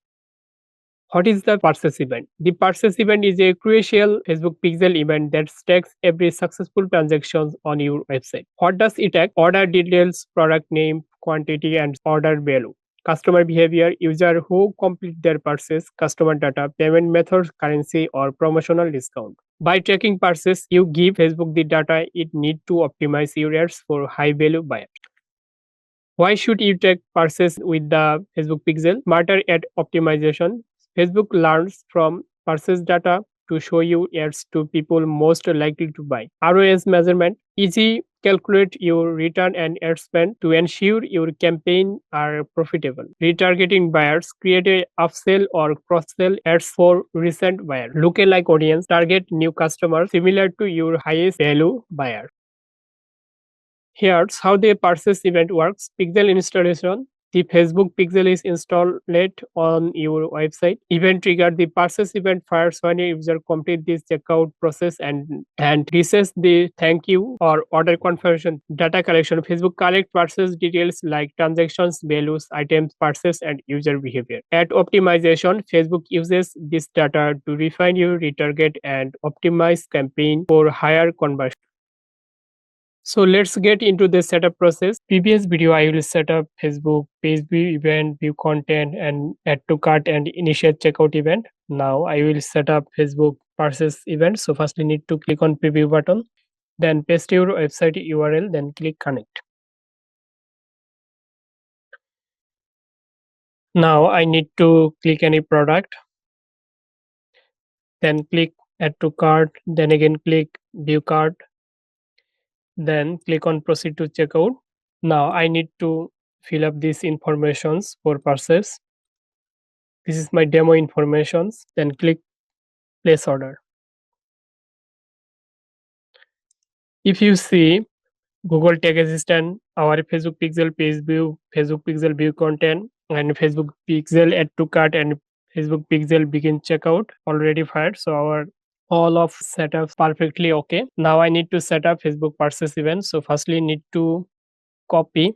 What is the purchase event? The purchase event is a crucial Facebook pixel event that stacks every successful transaction on your website. What does it take? Order details, product name, quantity, and order value. Customer behavior, user who complete their purchase, customer data, payment methods, currency, or promotional discount. By tracking purchase, you give Facebook the data it needs to optimize your ads for high value buyers. Why should you track purchase with the Facebook pixel? Smarter ad optimization. Facebook learns from purchase data to show you ads to people most likely to buy. ROS measurement. Easy calculate your return and ad spend to ensure your campaign are profitable. Retargeting buyers. Create a upsell or cross-sell ads for recent buyers. Lookalike audience. Target new customers similar to your highest value buyer. Here's how the purchase event works. Pixel installation. The Facebook pixel is installed on your website. Event trigger. The purchase event fires when a user complete this checkout process and receives the thank you or order confirmation. Data collection. Facebook collect purchase details like transactions, values, items, purchase, and user behavior. Ad optimization. Facebook uses this data to refine your retarget and optimize campaign for higher conversion. So let's get into the setup process. Previous video I will set up Facebook page view event, view content, and add to cart and initiate checkout event. Now I will set up Facebook purchase event. So first you need to click on preview button, then paste your website URL, then click connect. Now I need to click any product, then click add to cart, then again click view cart, then click on proceed to checkout. Now I need to fill up these informations for purchase. This is my demo informations. Then click place order. If you see Google Tag Assistant, our Facebook Pixel page view, Facebook Pixel view content, and Facebook Pixel add to cart and Facebook Pixel begin checkout already fired. So our all of setups perfectly okay. Now I need to set up Facebook purchase event. So firstly need to copy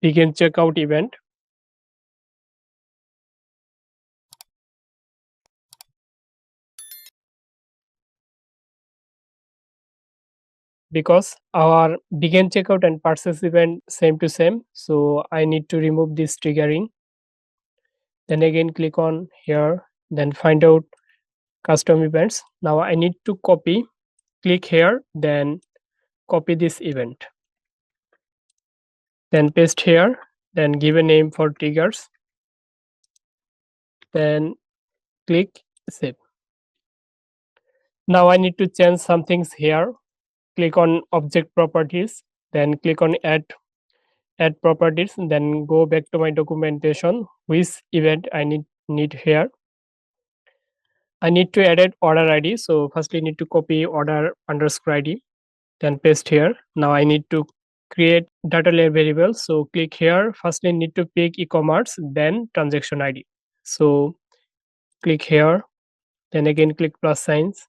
begin checkout event. Because our begin checkout and purchase event same to same, so I need to remove this triggering. Then again click on here, then find out custom events. Now I need to copy, click here, then copy this event, then paste here, then give a name for triggers, then click save. Now I need to change some things here. Click on object properties, then click on add properties, then go back to my documentation, which event I need here. I need to edit order ID. So firstly need to copy order underscore ID, then paste here. Now I need to create data layer variable. So click here. Firstly need to pick e-commerce, then transaction ID. So click here, then again click plus signs,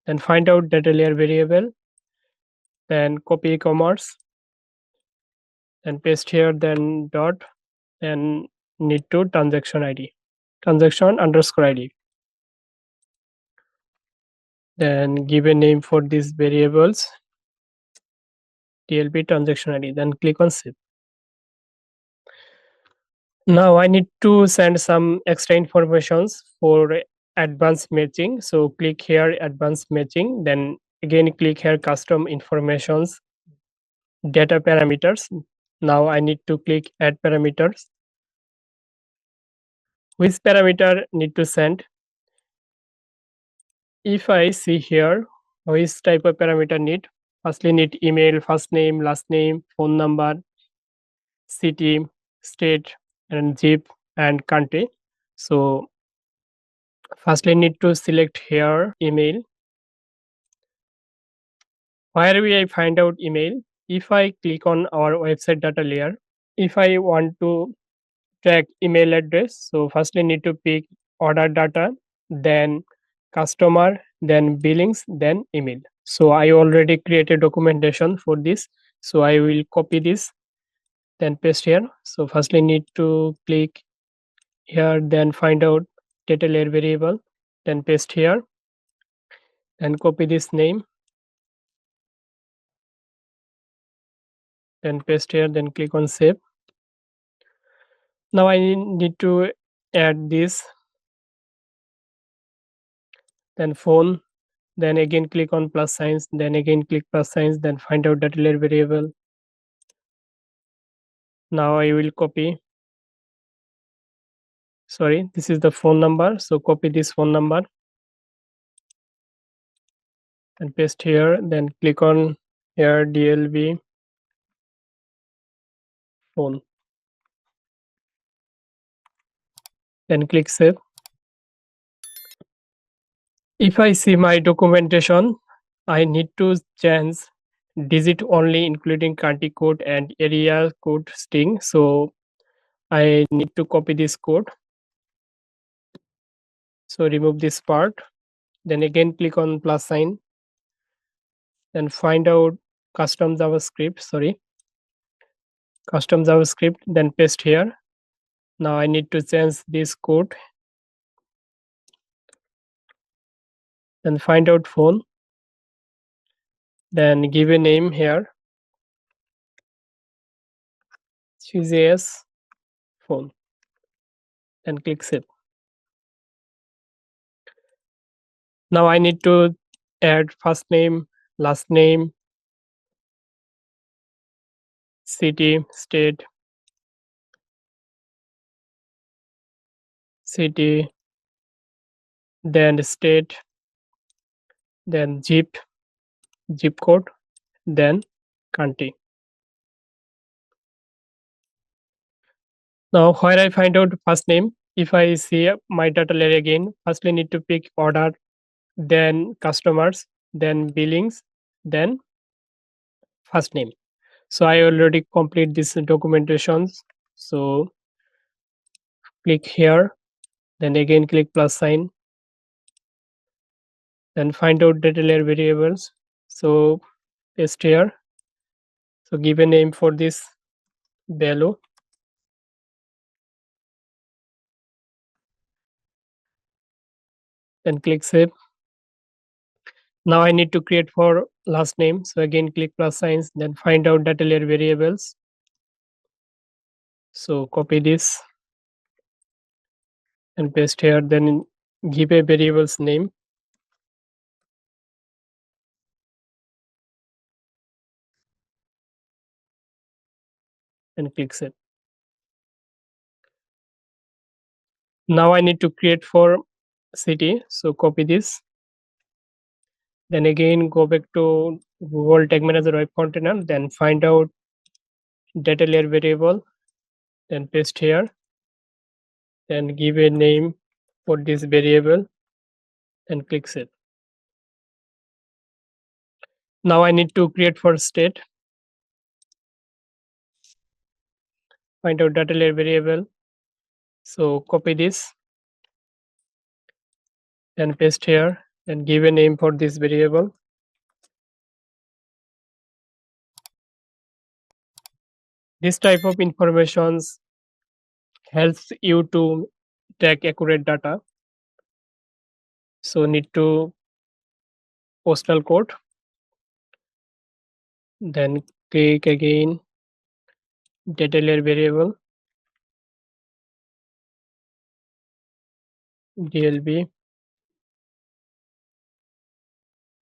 then find out data layer variable, then copy e-commerce, then paste here, then dot, then need to transaction ID, transaction underscore ID. Then give a name for these variables, TLP transaction ID, then click on save. Now I need to send some extra informations for advanced matching. So click here advanced matching, then again click here custom informations, data parameters. Now I need to click add parameters. Which parameter need to send? If I see here Which type of parameter need? Firstly need email, first name, last name, phone number, city, state, and zip and country. So firstly need to select here email. Where will I find out email? If I click on our website data layer, if I want to track email address, so firstly need to pick order data, then customer, then billings, then email. So I already created documentation for this, so I will copy this, then paste here. So firstly need to click here, then find out data layer variable, then paste here, then copy this name, then paste here, then click on save. Now I need to add this, then phone, then again click on plus signs, then again click plus signs, then find out data layer variable. Now I will copy, sorry, this is the phone number, so copy this phone number and paste here, then click on here DLB phone, then click save. If I see my documentation, I need to change digit only including country code and area code string. So I need to copy this code. So remove this part, then again click on plus sign, then find out custom JavaScript, then paste here. Now I need to change this code, then find out phone, then give a name here, CJS phone, then click save. Now I need to add first name, last name, city, state, city, then state, then zip code, then country. Now where I find out first name, if I see my data layer again, firstly need to pick order, then customers, then billings, then first name. So I already complete this documentations. So click here, then again click plus sign, then find out data layer variables. So paste here. So give a name for this value, then click save. Now I need to create for last name. So again click plus signs, then find out data layer variables. So copy this and paste here, then give a variable's name and click save. Now I need to create for city. So copy this, then again go back to Google Tag Manager web container, then find out data layer variable, then paste here, then give a name for this variable and click save. Now I need to create for state, find out data layer variable. So copy this, then paste here, and give a name for this variable. This type of informations helps you to track accurate data. So need to postal code, then click again data layer variable, DLB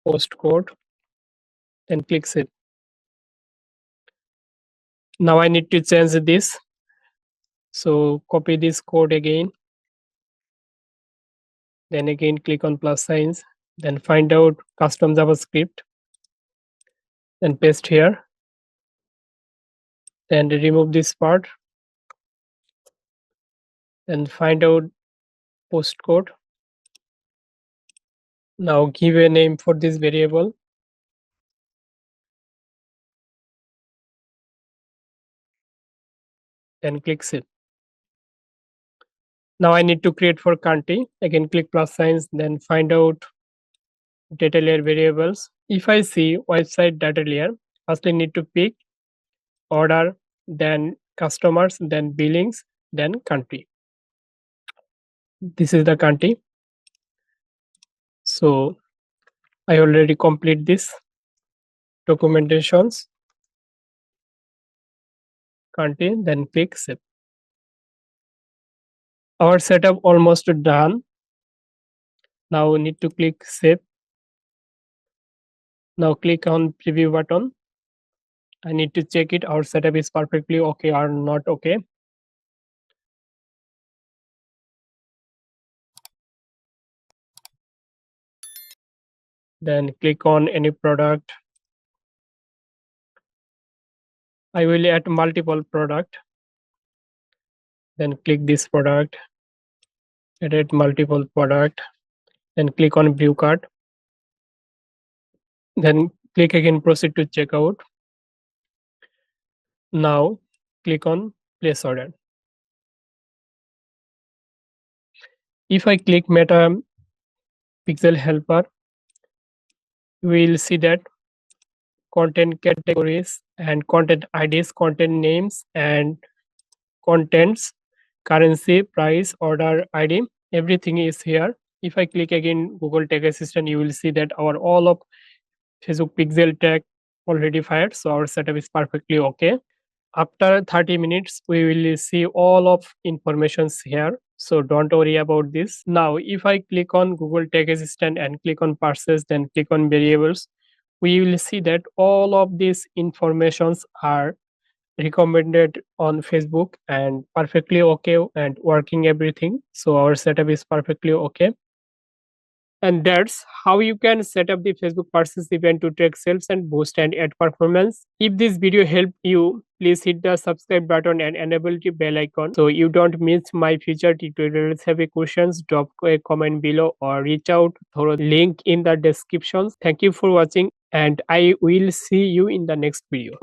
postcode, then click save. Now I need to change this. So copy this code again, then again click on plus signs, then find out custom JavaScript, then paste here, then remove this part, then find out postcode. Now give a name for this variable, then click save. Now I need to create for country. Again click plus signs, then find out data layer variables. If I see website data layer, firstly need to pick order, then customers, then billings, then country. This is the country. So I already complete this documentations, country, then click save. Our setup almost done. Now we need to click save. Now click on preview button. I need to check it our setup is perfectly okay or not okay. Then click on any product. I will add multiple product. Then click this product, edit multiple product, then click on view cart. Then click again proceed to checkout. Now click on place order. If I click meta pixel helper, we will see that content categories and content IDs, content names and contents, currency, price, order ID, everything is here. If I click again Google Tag Assistant, you will see that our all of Facebook pixel tag already fired. So our setup is perfectly okay. After 30 minutes, we will see all of informations here. So don't worry about this. Now, if I click on Google Tag Assistant and click on parses, then click on variables, we will see that all of these informations are recommended on Facebook and perfectly okay and working everything. So our setup is perfectly okay. And that's how you can set up the Facebook Purses event to track sales and boost and ad performance. If this video helped you, please hit the subscribe button and enable the bell icon so you don't miss my future tutorials. Have a questions, drop a comment below or reach out through the link in the description. Thank you for watching and I will see you in the next video.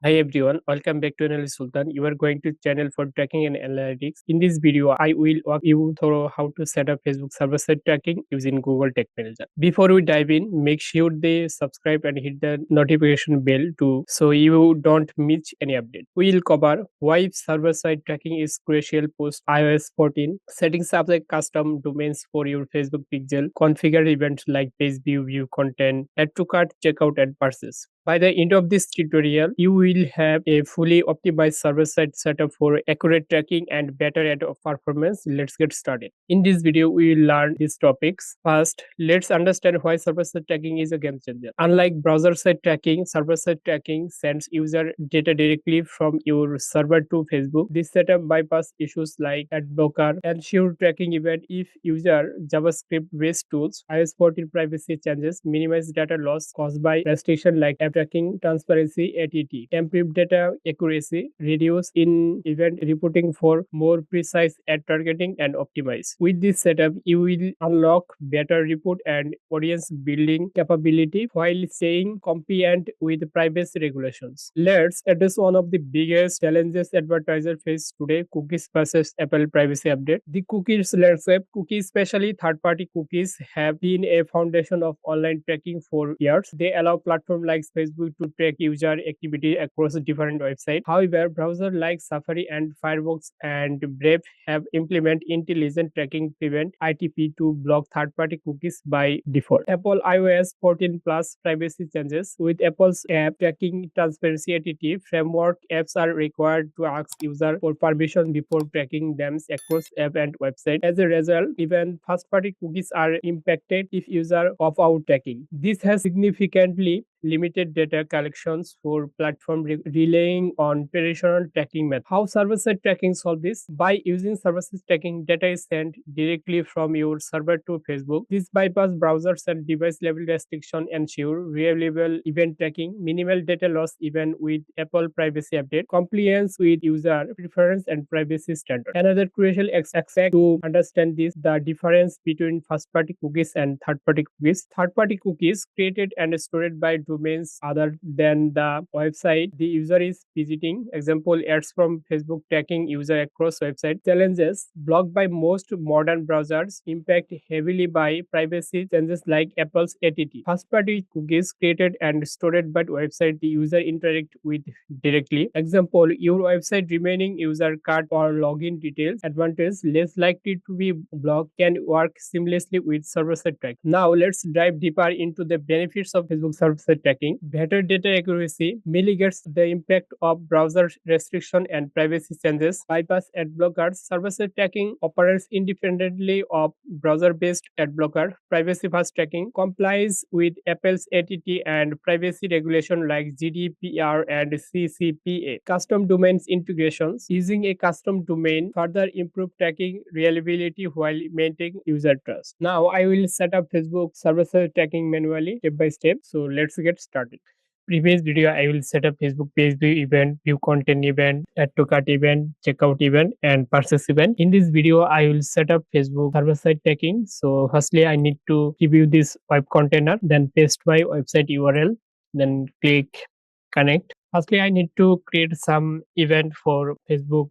Hi everyone, welcome back to Analyst Sultan. You are going to channel for tracking and analytics. In this video, I will walk you through how to set up Facebook server-side tracking using Google Tag Manager. Before we dive in, make sure they subscribe and hit the notification bell too, so you don't miss any update. We will cover why server-side tracking is crucial post iOS 14, settings up the custom domains for your Facebook pixel, configure events like page view content, add to cart, checkout, and purchase. By the end of this tutorial, you will have a fully optimized server-side setup for accurate tracking and better ad performance. Let's get started. In this video, we will learn these topics. First, let's understand why server-side tracking is a game changer. Unlike browser-side tracking, server-side tracking sends user data directly from your server to Facebook. This setup bypasses issues like ad blocker, ensure tracking event if user JavaScript-based tools, iOS 14 privacy changes, minimize data loss caused by restriction like app tracking, transparency, ATT, improve data accuracy, reduce in-event reporting for more precise ad targeting and optimize. With this setup, you will unlock better report and audience building capability while staying compliant with privacy regulations. Let's address one of the biggest challenges advertisers face today: cookies versus Apple privacy update. The cookies landscape, cookies, especially third-party cookies, have been a foundation of online tracking for years. They allow platforms like Facebook to track user activity across different websites. However, browsers like Safari and Firefox and Brave have implemented intelligent tracking prevent ITP to block third-party cookies by default. Apple iOS 14 Plus privacy changes. With Apple's app tracking transparency ATT framework, apps are required to ask user for permission before tracking them across app and website. As a result, even first-party cookies are impacted if user opt out tracking. This has significantly limited data collections for platform relying on traditional tracking method. How server-side tracking solve this? By using server-side tracking, data is sent directly from your server to Facebook. This bypass browsers and device level restriction, ensure reliable event tracking, minimal data loss even with Apple privacy update, compliance with user preference and privacy standards. Another crucial aspect to understand this, the difference between first-party cookies and third-party cookies. Third-party cookies created and stored by domains other than the website the user is visiting. Example, ads from Facebook tracking user across website. Challenges blocked by most modern browsers, impact heavily by privacy changes like Apple's ATT. First-party cookies created and stored by website the user interact with directly. Example, your website remaining user card or login details. Advantage, less likely to be blocked, can work seamlessly with server-side tracking. Now let's dive deeper into the benefits of Facebook server-side tracking. Better data accuracy mitigates the impact of browser restriction and privacy changes. Bypass ad blockers. Server-side tracking operates independently of browser-based ad blocker. Privacy-first tracking complies with Apple's ATT and privacy regulation like GDPR and CCPA. Custom domains integrations. Using a custom domain further improve tracking reliability while maintaining user trust. Now I will set up Facebook server-side tracking manually step by step. So let's get started. Previous video I will set up Facebook page view event, view content event, add to cart event, checkout event and purchase event. In this video I will set up Facebook server side tracking. So firstly I need to preview this web container, then paste my website URL, then click connect. Firstly I need to create some event for Facebook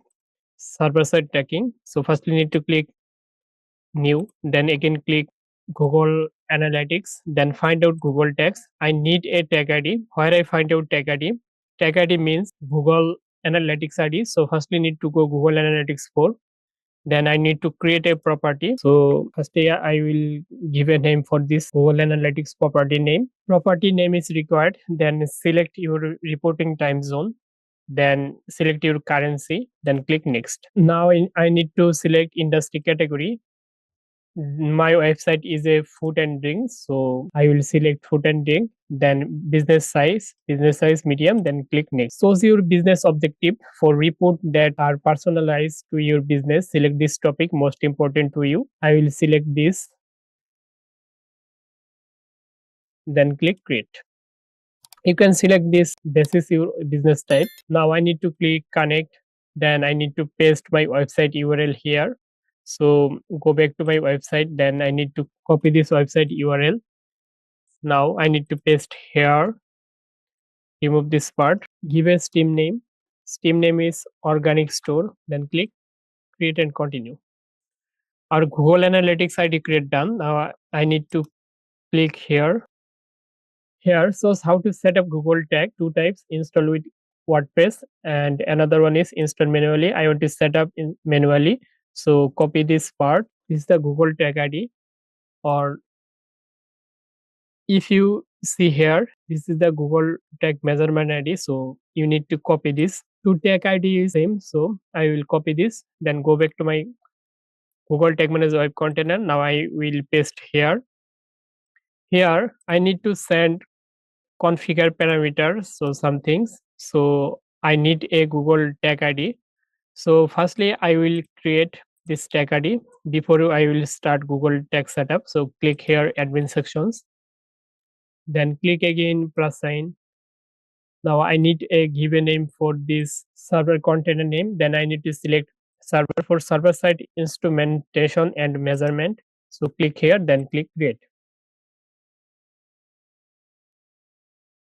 server side tracking. So firstly need to click new, then again click Google Analytics, then find out Google tags. I need a tag ID. Where I find out tag ID? Tag ID means Google Analytics ID. So firstly need to go Google Analytics 4. Then I need to create a property. So firstly I will give a name for this Google Analytics property name. Property name is required. Then select your reporting time zone. Then select your currency. Then click next. Now I need to select industry category. My website is a food and drinks, so I will select food and drink, then business size medium, then click next. Shows your business objective. For report that are personalized to your business, select this topic most important to you. I will select this, then click create. You can select this is your business type. Now I need to click connect, then I need to paste my website URL here. So go back to my website, then I need to copy this website URL. Now I need to paste here, remove this part, give a Steam name. Steam name is organic store, then click create and continue. Our Google Analytics ID create done. Now I need to click here. Here shows how to set up Google tag, two types, install with WordPress and another one is install manually. I want to set up in manually. So copy this part. This is the Google tag ID, or if you see here, this is the Google tag measurement ID. So you need to copy this. Two tag ID is same. So I will copy this, then go back to my Google tag manager web container. Now I will paste here. Here I need to send configure parameters, so some things. So I need a Google tag ID. So firstly I will create this tag ID before I will start Google tag setup. So click here admin sections, then click again plus sign. Now I need a given name for this server container name. Then I need to select server for server side instrumentation and measurement. So click here, then click create.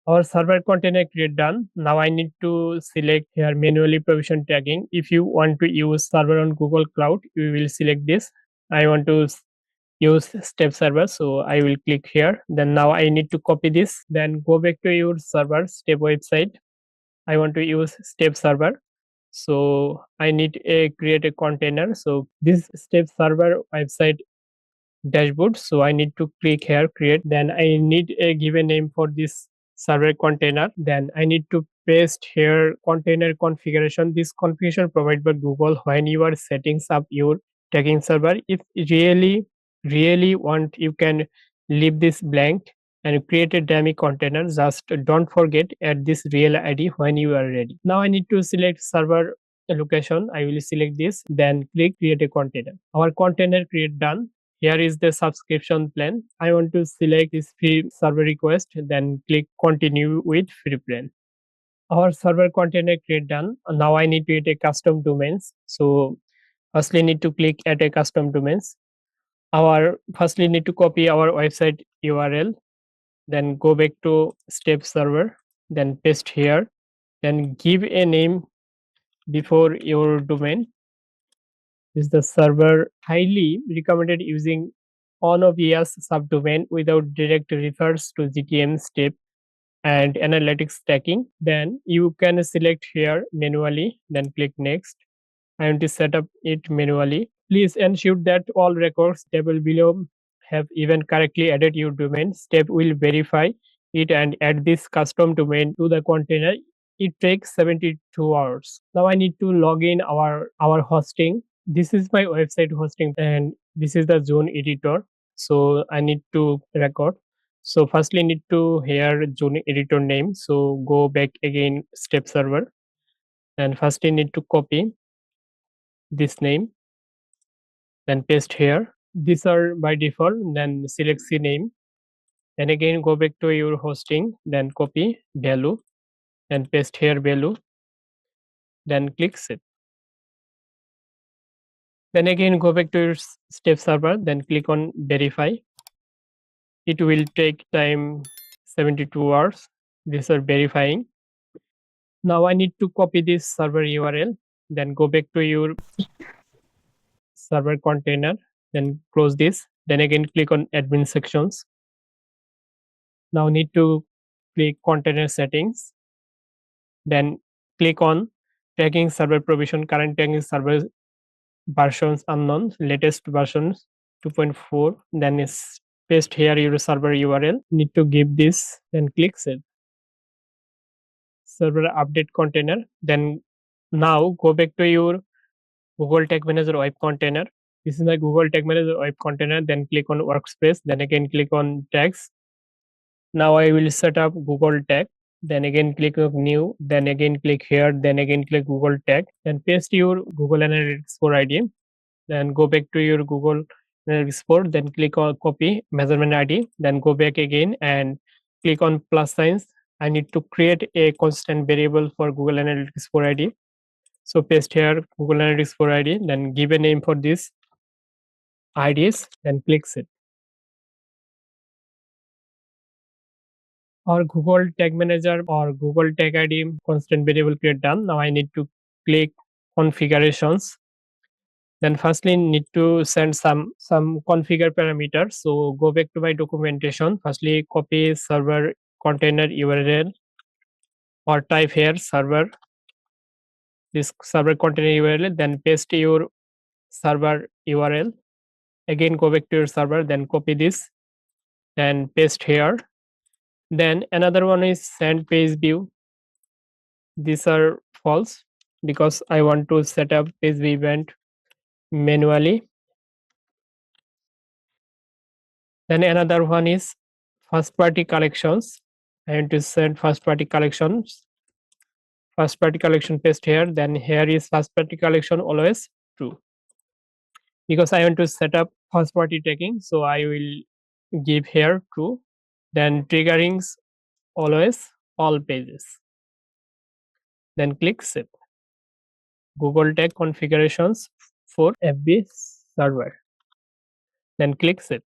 Our server container create done. Now I need to select here manually provision tagging. If you want to use server on Google Cloud, you will select this. I want to use step server, so I will click here. Then now I need to copy this, then go back to your server step website. I want to use step server, so I need a create a container. So this step server website dashboard, so I need to click here create. Then I need a given name for this server container. Then I need to paste here container configuration. This configuration provided by Google when you are setting up your tagging server. If really want, you can leave this blank. and create a dummy container. Just don't forget add this real ID when you are ready. Now I need to select server location. I will select this, then click create a container. Our container create done. Here is the subscription plan. I want to select this free server request, then click continue with free plan. Our server container create done. Now I need to create a custom domains. So firstly need to click add a custom domains. Our firstly need to copy our website URL, then go back to step server, then paste here, then give a name before your domain. This is the server. Highly recommended using on obvious subdomain without direct refers to GTM step and analytics tracking. Then you can select here manually, then click next. I want to set up it manually. Please ensure that all records table below have even correctly added your domain. Step will verify it and add this custom domain to the container. It takes 72 hours. Now I need to log in our hosting. This is my website hosting and this is the zone editor. So I need to record. So firstly need to here zone editor name. So go back again step server and firstly need to copy this name, then paste here. These are by default, then select the name, then again go back to your hosting, then copy value and paste here value, then click save. Then again go back to your step server, then click on verify. It will take time 72 hours. These are verifying. Now I need to copy this server URL, then go back to your server container, then close this, then again click on admin sections. Now need to click container settings, then click on tagging server provision, current tagging server versions unknown, latest versions 2.4, then is paste here your server URL. Need to give this, then click save. Server update container. Then now go back to your Google Tag Manager web container. This is my Google Tag Manager web container. Then click on workspace. Then again click on tags. Now I will set up Google Tag. Then again click on new. Then again click here. Then again click Google Tag. Then paste your Google Analytics 4 ID. Then go back to your Google Analytics 4. Then click on copy measurement ID. Then go back again and click on plus signs. I need to create a constant variable for Google Analytics 4 ID. So paste here Google Analytics 4 ID. Then give a name for this IDs. Then click save. Or Google Tag Manager or Google Tag ID constant variable create done. Now I need to click configurations. Then firstly need to send some configure parameters. So go back to my documentation. Firstly copy server container URL or type here server, this server container URL, then paste your server URL. Again go back to your server, then copy this, then paste here. Then another one is send page view. These are false because I want to set up page view event manually. Then another one is first party collections. I want to send first party collections. First party collection paste here. Then here is first party collection always true because I want to set up first party tagging. So I will give here true. Then triggerings always all pages. Then click save. Google Tag configurations for FB server. Then click save.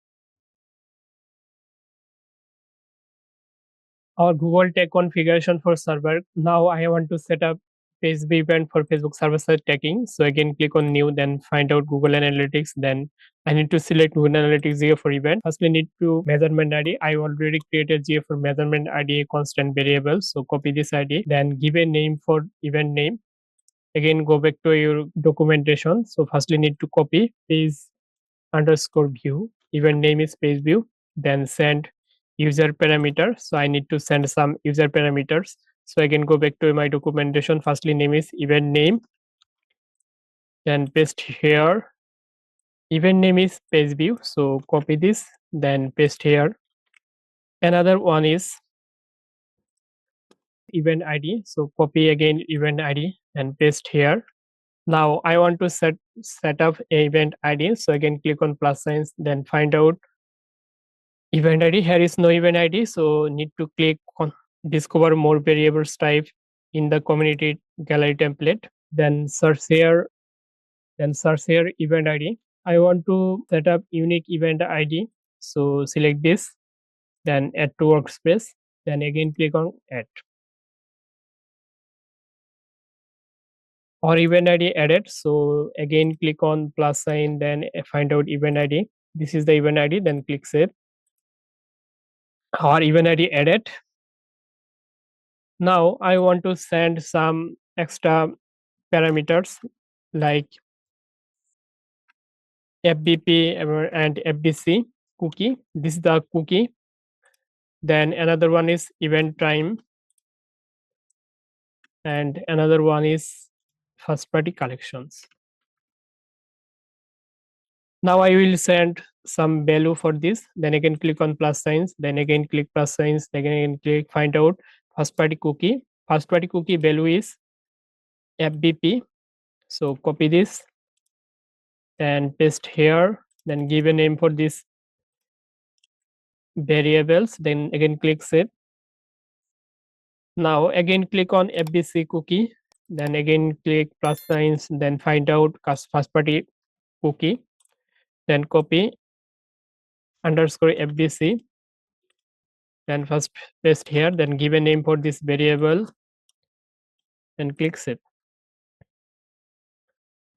Our Google Tag configuration for server. Now I want to set up page view event for Facebook server side tagging. So again click on new, then find out Google Analytics. Then I need to select Google Analytics GA for event. Firstly need to measurement ID. I already created GA for measurement ID constant variable. So copy this ID, then give a name for event name. Again go back to your documentation. So firstly need to copy page underscore view. Event name is page view. Then send user parameter. So I need to send some user parameters. So I can go back to my documentation. Firstly name is event name. Then paste here. Event name is page view. So copy this, then paste here. Another one is event ID. So copy again event ID and paste here. Now I want to set up a event ID. So again click on plus signs, then find out event ID. Here is no event ID, so need to click on discover more variables type in the community gallery template. Then search here. Then search here event ID. I want to set up unique event ID. So select this. Then add to workspace. Then again click on add. Or event ID added. So again click on plus sign. Then find out event ID. This is the event ID. Then click save. Or event ID added. Now I want to send some extra parameters like FBP and FBC cookie. This is the cookie. Then another one is event time, and another one is first party collections. Now I will send some value for this. Then again click on plus signs. Then again click plus signs. Then again click find out first party cookie. First party cookie value is FBP. So copy this, then paste here. Then give a name for this variables. Then again click save. Now again click on FBC cookie. Then again click plus signs. Then find out first party cookie. Then copy underscore FBC. Then first paste here. Then give a name for this variable. Then click save.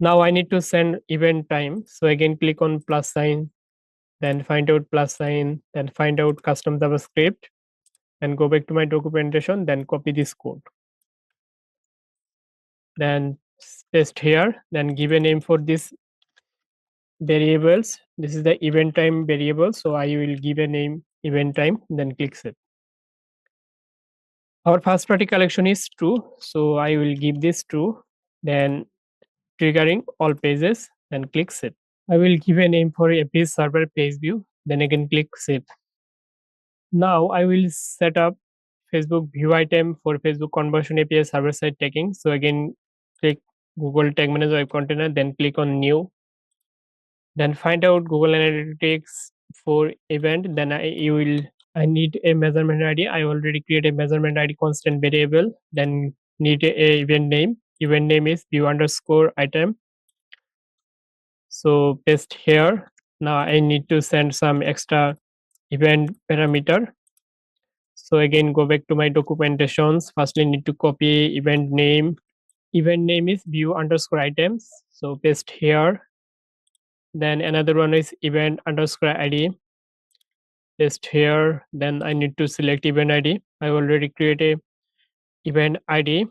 Now I need to send event time. So again click on plus sign. Then find out plus sign. Then find out custom JavaScript. And go back to my documentation. Then copy this code. Then paste here. Then give a name for this variables. This is the event time variable. So I will give a name event time. Then click save. Our first party collection is true. So I will give this true. Then triggering all pages. Then click save. I will give a name for a page server page view. Then again click save. Now I will set up Facebook view item for Facebook conversion API server side tagging. So again click Google Tag Manager Web Container. Then click on new. Then find out Google Analytics for event. Then I need a measurement ID. I already create a measurement ID constant variable. Then need a event name. Event name is view underscore item. So paste here. Now I need to send some extra event parameter. So again go back to my documentations. Firstly need to copy event name. Event name is view underscore items. So paste here. Then another one is event underscore ID. Paste here. Then I need to select event ID. I already created event ID.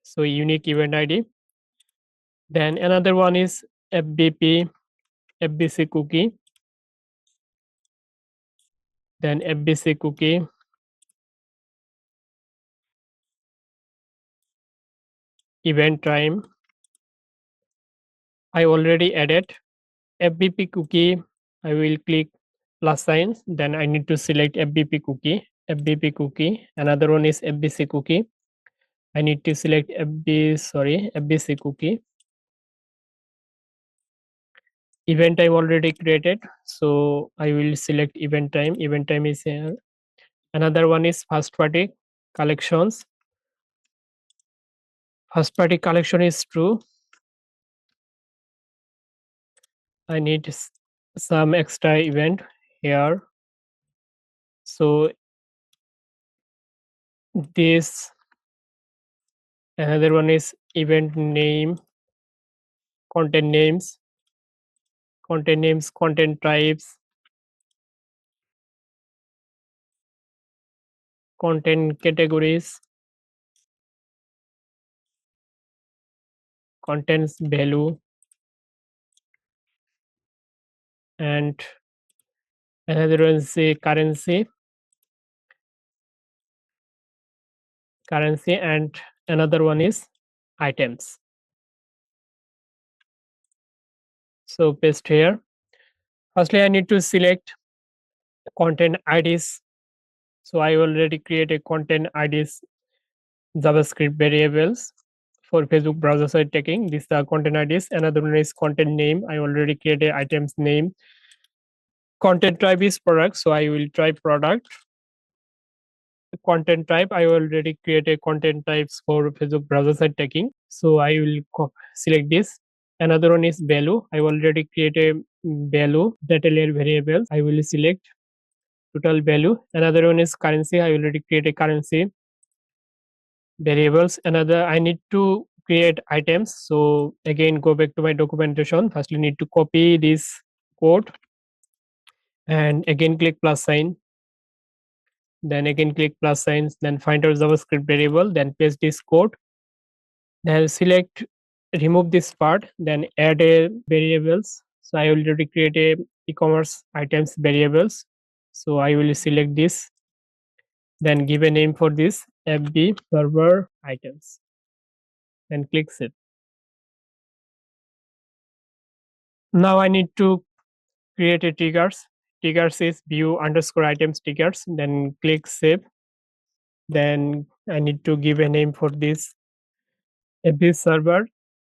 So unique event ID. Then another one is FBP, FBC cookie. Then FBC cookie. Event time. I already added FBP cookie. I will click plus signs. Then I need to select FBP cookie. FBP cookie. Another one is FBC cookie. I need to select FBC cookie. Event time already created, so I will select event time. Event time is here. Another one is first party collections. First party collection is true. I need some extra event here. So this, another one is event name, content names, content types, content categories, contents value, and another one is currency, and another one is items. So paste here. Firstly, I need to select content IDs So I already created content IDs JavaScript variables for Facebook browser side tagging. These are content IDs. Another one is content name. I already created items name. Content type is product, so I will try product. Content type, I already created content types for Facebook browser side tagging, so I will select this. Another one is value. I already created value data layer variables. I will select total value. Another one is currency. I already created currency variables. Another, I need to create items, so again go back to my documentation. Firstly need to copy this code and again click plus sign, then again click plus signs, then find out JavaScript variable, then paste this code, then select remove this part, then add a variables. So I already create a e-commerce items variables, so I will select this, then give a name for this FB server items, then click save. Now I need to create a triggers is view underscore items triggers, then click save. Then I need to give a name for this FB server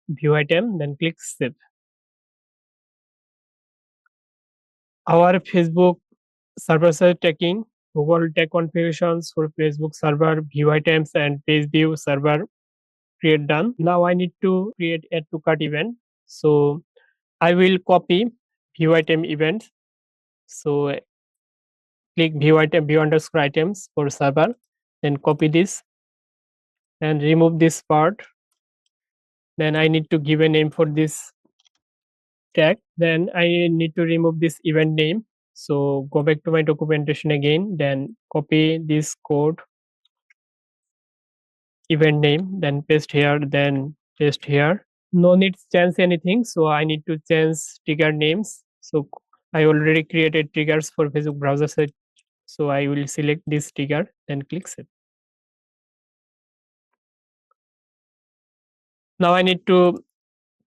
view item, then click save. Our Facebook server side tagging, Google tag configurations for Facebook server view items and page view server create done. Now I need to create add to cart event, so I will copy view item event. So click view item view underscore items for server, then copy this and remove this part. Then I need to give a name for this tag. Then I need to remove this event name. So go back to my documentation again, then copy this code event name, then paste here, then paste here. No need to change anything, so I need to change trigger names. So I already created triggers for Facebook browser site, so I will select this trigger, then click save. Now I need to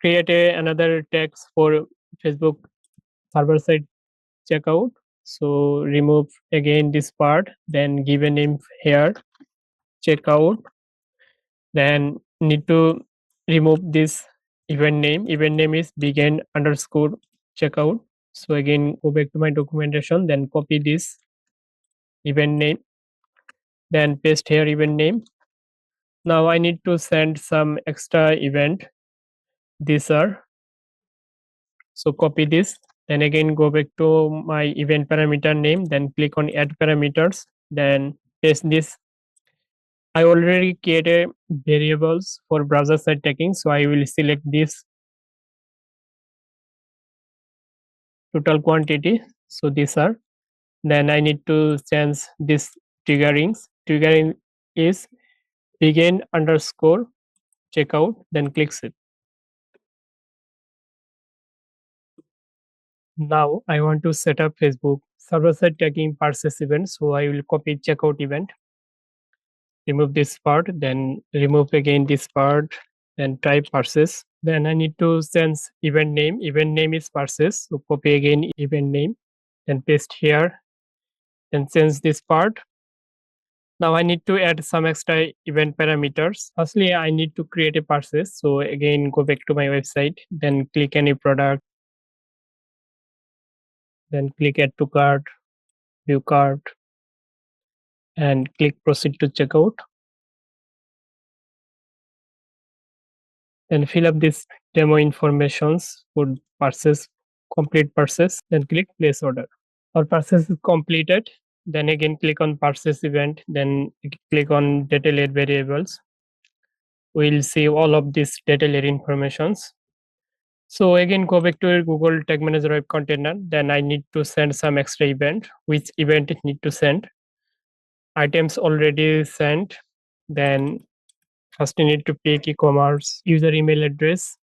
create another text for Facebook server side checkout. So remove again this part, then give a name here checkout, then need to remove this event name. Event name is begin underscore checkout. So again go back to my documentation, then copy this event name, then paste here event name. Now I need to send some extra event. These are, so copy this, then again go back to my event parameter name, then click on add parameters, then paste this. I already created variables for browser side tagging, so I will select this total quantity. So these are, then I need to change this triggerings. Triggering is begin underscore checkout, then click save. Now I want to set up Facebook server side tagging purchase event, so I will copy checkout event, remove this part, then remove again this part, then type purchase. Then I need to change event name. Event name is purchase, so copy again event name, then paste here, then change this part. Now I need to add some extra event parameters. Firstly, I need to create a purchase. So again, go back to my website, then click any product, then click add to cart, view cart, and click proceed to checkout. Then fill up this demo informations for purchase, complete purchase, then click place order. Our purchase is completed. Then again click on purchase event, then click on data layer variables. We'll see all of these data layer informations. So again go back to your Google Tag Manager web container. Then I need to send some extra event. Which event it need to send? Items already sent. Then first you need to pick e-commerce user email address,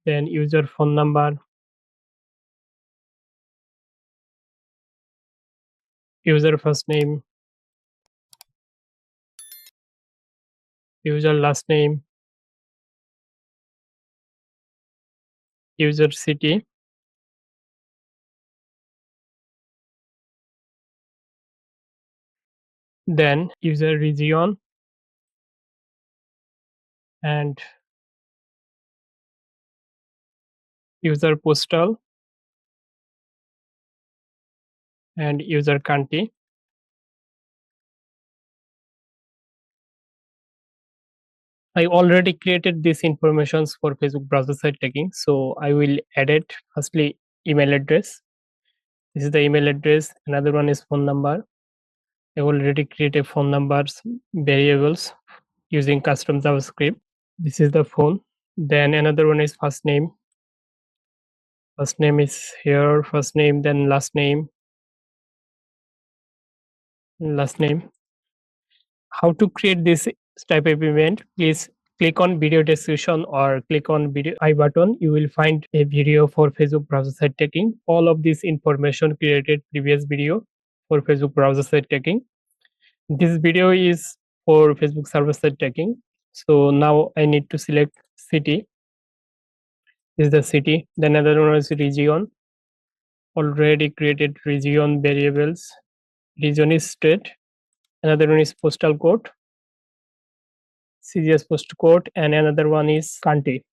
then user phone number, user first name, user last name, user city, then user region and user postal and user country. I already created these informations for Facebook browser site tagging, so I will edit firstly email address. This is the email address. Another one is phone number. I already created phone numbers variables using custom JavaScript. This is the phone. Then another one is first name. First name is here, first name, then last name, last name. How to create this type of event? Please click on video description or click on video I button. You will find a video for Facebook browser site tagging. All of this information created previous video for Facebook browser site tagging. This video is for Facebook server side tagging. So now I need to select city. This is the city. Then another one is region. Already created region variables. Region is state. Another one is postal code. CGS postal code, and another one is county.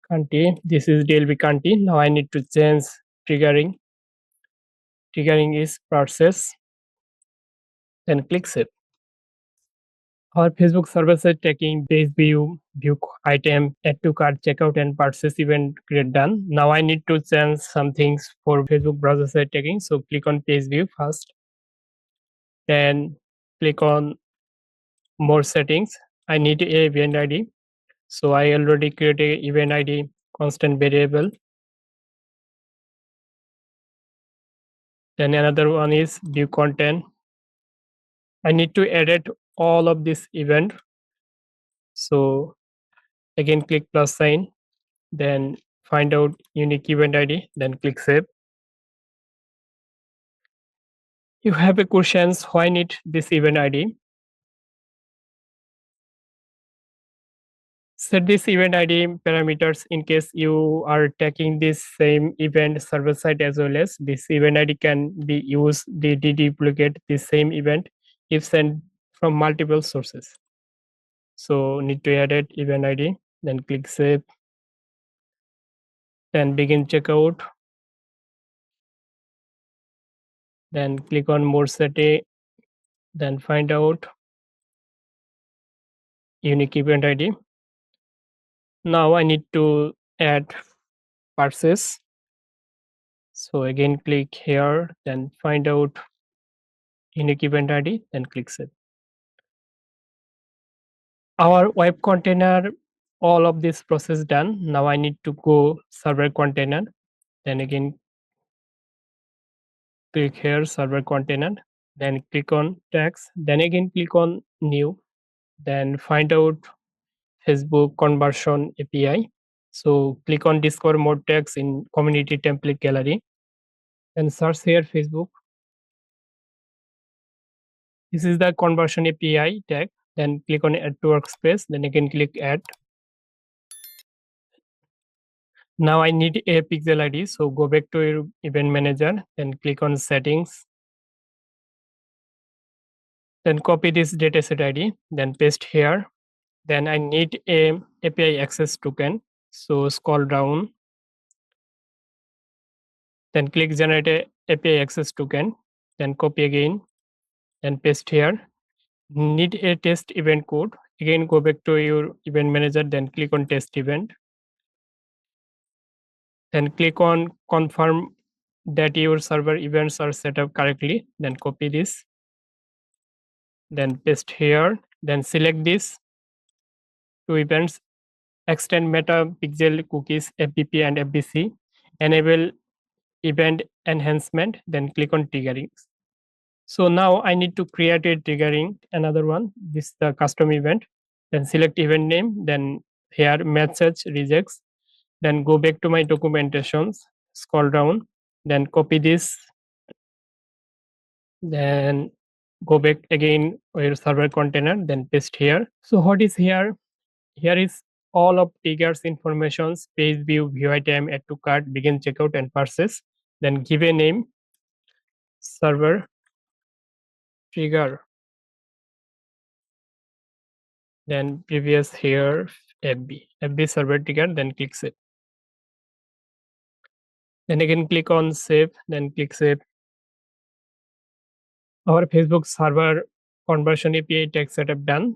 County. This is DLB county. Now I need to change triggering. Triggering is process. Then click save. Our Facebook server side tracking, page view item, add to cart, checkout, and purchase event create done. Now I need to change some things for Facebook browser side tracking. So click on page view first. Then click on more settings. I need a event ID. So I already created event ID constant variable. Then another one is view content. I need to edit all of this event. So again click plus sign, then find out unique event ID, then click save. You have a questions why need this event ID. Set this event ID parameters in case you are taking this same event server side as well as this event ID can be used to duplicate the same event if sent from multiple sources. So need to edit event ID, then click save, then begin checkout, then click on more setting, then find out unique event ID. Now I need to add purchase. So again click here, then find out unique event ID, then click save. Our web container, all of this process done. Now I need to go server container, then again click here server container, then click on tags, then again click on new, then find out Facebook conversion API. So click on discover more tags in community template gallery and search here Facebook. This is the conversion API tag. Then click on add to workspace. Then again click add. Now I need a pixel ID. So go back to your event manager. Then click on settings. Then copy this dataset ID. Then paste here. Then I need a API access token. So scroll down. Then click generate a API access token. Then copy again. Then paste here. Need a test event code. Again go back to your event manager, then click on test event, then click on confirm that your server events are set up correctly, then copy this, then paste here, then select this two events, extend meta pixel cookies FBP and FBC, enable event enhancement, then click on triggering. So now I need to create a triggering another one. This is the custom event. Then select event name. Then here message rejects. Then go back to my documentations. Scroll down. Then copy this. Then go back again your server container. Then paste here. So what is here? Here is all of triggers informations: page view, view item, add to cart, begin checkout, and purchase. Then give a name server trigger, then previous here FB server trigger, then click save. Then again click on save, then click save. Our Facebook server conversion API tag setup done.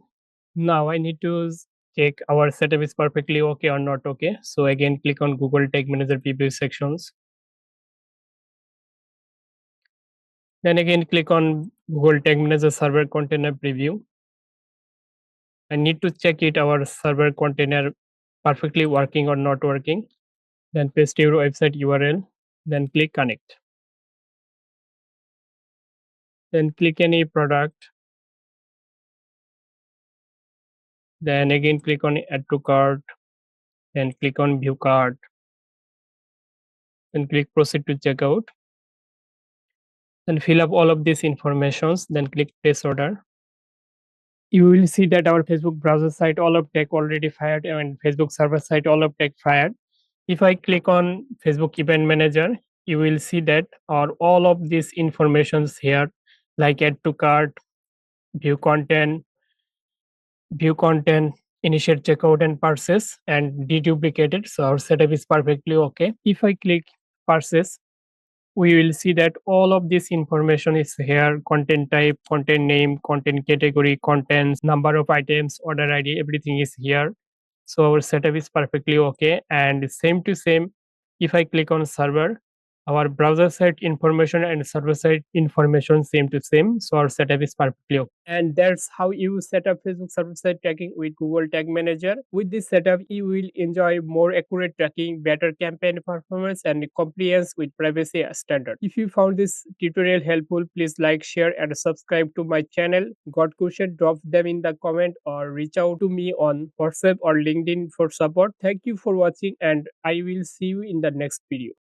Now I need to check our setup is perfectly okay or not okay. So again click on Google Tag Manager preview sections. Then again click on Google Tag Manager server container preview. I need to check it our server container perfectly working or not working. Then paste your website URL. Then click connect. Then click any product. Then again click on add to cart. Then click on view cart. Then click proceed to checkout. Then fill up all of these informations. Then click place order. You will see that our Facebook browser site all of tech already fired and Facebook server site all of tech fired. If I click on Facebook event manager, you will see that all of these informations here like add to cart, view content, initiate checkout and purchase and deduplicated. So our setup is perfectly okay. If I click purchase, we will see that all of this information is here: content type, content name, content category, contents, number of items, order ID, everything is here. So our setup is perfectly okay. And same to same, if I click on server, our browser site information and server side information same to same. So our setup is perfectly okay. And that's how you set up Facebook server side tracking with Google Tag Manager. With this setup, you will enjoy more accurate tracking, better campaign performance, and compliance with privacy standard. If you found this tutorial helpful, please like, share, and subscribe to my channel. Got question? Drop them in the comment or reach out to me on WhatsApp or LinkedIn for support. Thank you for watching, and I will see you in the next video.